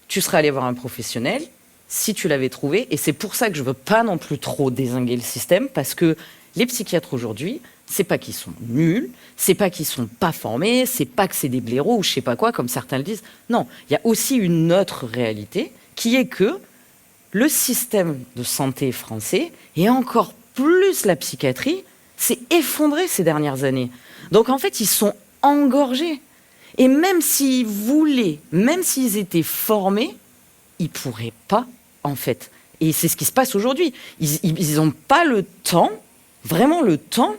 tu serais allé voir un professionnel si tu l'avais trouvé, et c'est pour ça que je veux pas non plus trop dézinguer le système, parce que les psychiatres aujourd'hui, c'est pas qu'ils sont nuls, c'est pas qu'ils sont pas formés, c'est pas que c'est des blaireaux ou je sais pas quoi, comme certains le disent. Non, il y a aussi une autre réalité, qui est que le système de santé français, et encore plus la psychiatrie, s'est effondré ces dernières années. Donc en fait, ils sont engorgés. Et même s'ils voulaient, même s'ils étaient formés, ils pourraient pas, en fait. Et c'est ce qui se passe aujourd'hui. Ils n'ont pas le temps, vraiment le temps,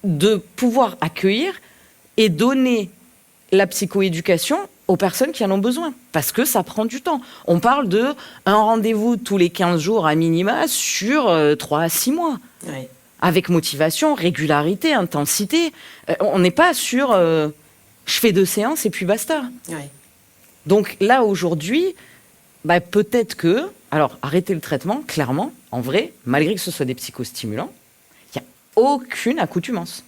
de pouvoir accueillir et donner la psychoéducation aux personnes qui en ont besoin. Parce que ça prend du temps. On parle d'un rendez-vous tous les 15 jours à minima sur 3 à 6 mois. Oui. Avec motivation, régularité, intensité. On n'est pas sur... je fais 2 séances et puis basta. Oui. Donc là, aujourd'hui, peut-être que... Alors, arrêter le traitement, clairement, en vrai, malgré que ce soit des psychostimulants, il n'y a aucune accoutumance.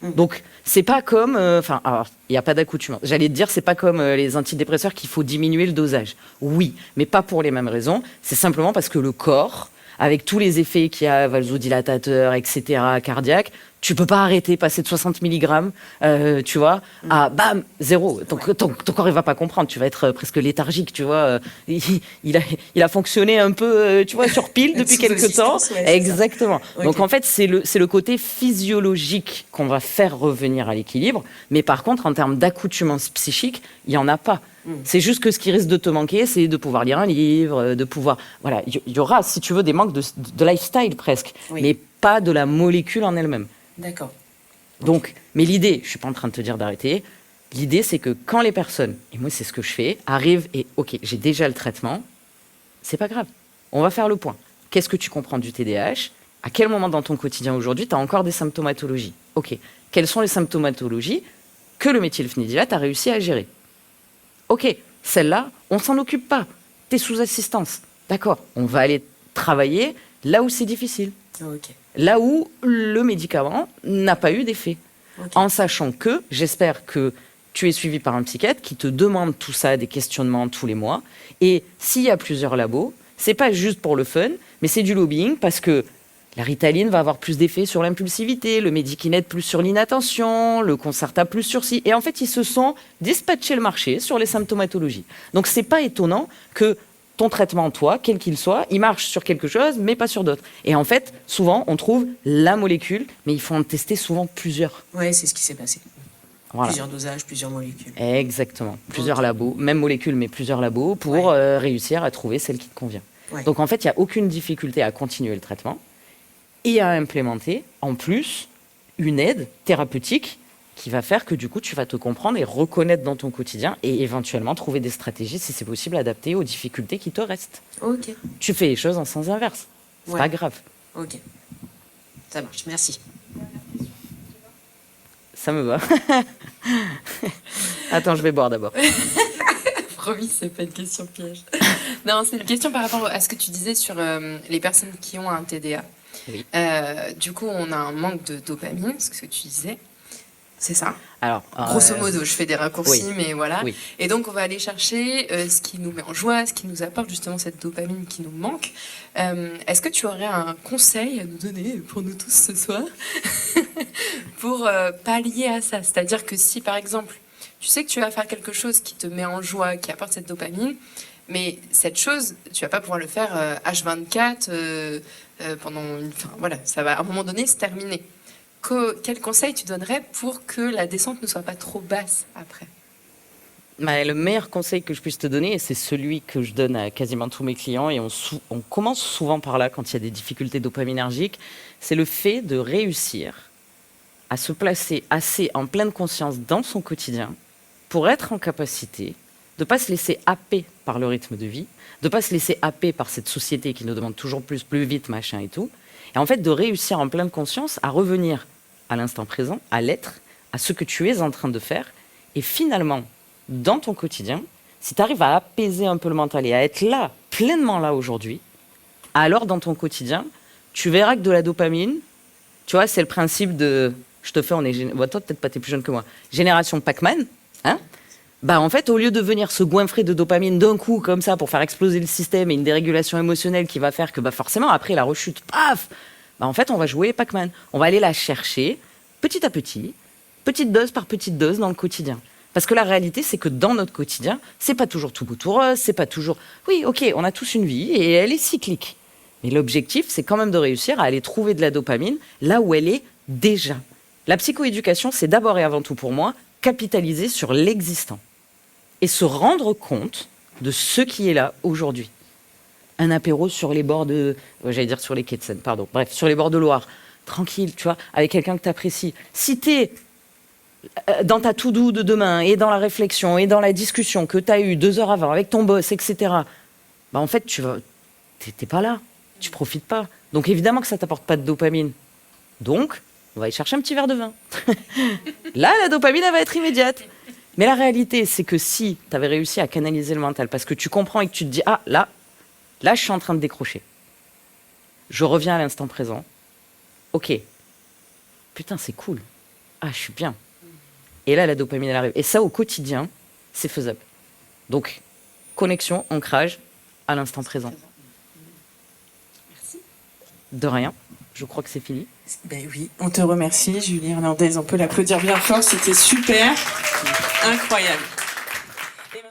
Donc, c'est pas comme... alors, il n'y a pas d'accoutumance. J'allais te dire, c'est pas comme les antidépresseurs qu'il faut diminuer le dosage. Oui, mais pas pour les mêmes raisons. C'est simplement parce que le corps, avec tous les effets qu'il y a, vasodilatateurs, etc., cardiaques, tu peux pas arrêter, passer de 60 mg, tu vois, à bam, 0. Ton corps, il va pas comprendre. Tu vas être presque léthargique, tu vois. Il a fonctionné un peu, tu vois, sur pile depuis quelques temps. Ouais, exactement. Okay. Donc, en fait, c'est le côté physiologique qu'on va faire revenir à l'équilibre. Mais par contre, en termes d'accoutumance psychique, il y en a pas. C'est juste que ce qui risque de te manquer, c'est de pouvoir lire un livre, de pouvoir... Voilà, il y aura, si tu veux, des manques de lifestyle presque, mais pas de la molécule en elle-même. D'accord. Donc, mais l'idée, je suis pas en train de te dire d'arrêter, l'idée c'est que quand les personnes, et moi c'est ce que je fais, arrivent et ok, j'ai déjà le traitement, c'est pas grave, on va faire le point. Qu'est-ce que tu comprends du TDAH? À quel moment dans ton quotidien aujourd'hui tu as encore des symptomatologies? Ok, quelles sont les symptomatologies que le méthylphénidylate a réussi à gérer? Ok, celle-là, on s'en occupe pas, t'es sous assistance, d'accord, on va aller travailler là où c'est difficile. Ok. Là où le médicament n'a pas eu d'effet. Okay. En sachant que, j'espère que tu es suivi par un psychiatre qui te demande tout ça, des questionnements tous les mois. Et s'il y a plusieurs labos, c'est pas juste pour le fun, mais c'est du lobbying parce que la Ritaline va avoir plus d'effet sur l'impulsivité, le Medikinet plus sur l'inattention, le Concerta plus sur ci. Et en fait, ils se sont dispatchés le marché sur les symptomatologies. Donc, c'est pas étonnant que ton traitement, toi, quel qu'il soit, il marche sur quelque chose, mais pas sur d'autres. Et en fait, souvent, on trouve la molécule, mais il faut en tester souvent plusieurs. Ouais, c'est ce qui s'est passé. Voilà. Plusieurs dosages, plusieurs molécules. Exactement. Plusieurs labos, même molécules, mais plusieurs labos, pour réussir à trouver celle qui te convient. Ouais. Donc, en fait, il n'y a aucune difficulté à continuer le traitement et à implémenter, en plus, une aide thérapeutique qui va faire que du coup, tu vas te comprendre et reconnaître dans ton quotidien et éventuellement trouver des stratégies, si c'est possible, adaptées aux difficultés qui te restent. Ok, Tu fais les choses en sens inverse. C'est Ouais. pas grave. ok. Ça marche, merci. Ça me va. Attends, je vais boire d'abord. Promis, c'est pas une question piège. Non, c'est une question par rapport à ce que tu disais sur les personnes qui ont un TDA. Oui. Du coup, on a un manque de dopamine, ce que tu disais. C'est ça. Alors, Grosso modo, je fais des raccourcis, oui. mais voilà. Oui. Et donc, on va aller chercher ce qui nous met en joie, ce qui nous apporte justement cette dopamine qui nous manque. Est-ce que tu aurais un conseil à nous donner pour nous tous ce soir pour pallier à ça? C'est-à-dire que si, par exemple, tu sais que tu vas faire quelque chose qui te met en joie, qui apporte cette dopamine, mais cette chose, tu vas pas pouvoir le faire H24 pendant une... Enfin, voilà, ça va à un moment donné se terminer. Quel conseil tu donnerais pour que la descente ne soit pas trop basse après? le meilleur conseil que je puisse te donner, et c'est celui que je donne à quasiment tous mes clients, et on commence souvent par là quand il y a des difficultés dopaminergiques, c'est le fait de réussir à se placer assez en pleine conscience dans son quotidien pour être en capacité de ne pas se laisser happer par le rythme de vie, de ne pas se laisser happer par cette société qui nous demande toujours plus, plus vite, machin et tout, et en fait de réussir en pleine conscience à revenir à l'instant présent, à l'être, à ce que tu es en train de faire, et finalement, dans ton quotidien, si tu arrives à apaiser un peu le mental et à être là, pleinement là aujourd'hui, alors dans ton quotidien, tu verras que de la dopamine, tu vois, c'est le principe de... Je te fais, toi peut-être pas, t'es plus jeune que moi, génération Pac-Man, hein? Bah en fait, au lieu de venir se goinfrer de dopamine d'un coup, comme ça, pour faire exploser le système et une dérégulation émotionnelle qui va faire que bah, forcément, après la rechute, paf, bah, en fait, on va jouer Pac-Man. On va aller la chercher petit à petit, petite dose par petite dose dans le quotidien. Parce que la réalité, c'est que dans notre quotidien, c'est pas toujours tout beau tout rose, c'est pas toujours... Oui, ok, on a tous une vie et elle est cyclique. Mais l'objectif, c'est quand même de réussir à aller trouver de la dopamine là où elle est déjà. La psychoéducation, c'est d'abord et avant tout pour moi, capitaliser sur l'existant. Et se rendre compte de ce qui est là aujourd'hui. Un apéro sur les bords de... J'allais dire sur les quais de Seine, pardon. Bref, sur les bords de Loire. Tranquille, tu vois, avec quelqu'un que tu apprécies. Si t'es dans ta to-do de demain, et dans la réflexion, et dans la discussion que tu as eue 2 heures avant avec ton boss, etc., bah en fait, t'es pas là. Tu profites pas. Donc évidemment que ça t'apporte pas de dopamine. Donc, on va aller chercher un petit verre de vin. Là, la dopamine, elle va être immédiate. Mais la réalité, c'est que si tu avais réussi à canaliser le mental, parce que tu comprends et que tu te dis, ah, là, je suis en train de décrocher. Je reviens à l'instant présent. Ok. Putain, c'est cool. Ah, je suis bien. Et là, la dopamine, elle arrive. Et ça, au quotidien, c'est faisable. Donc, connexion, ancrage à l'instant présent. Merci. De rien. Je crois que c'est fini. Ben oui, on te remercie, Julie Hernandez. On peut l'applaudir bien fort, c'était super, incroyable.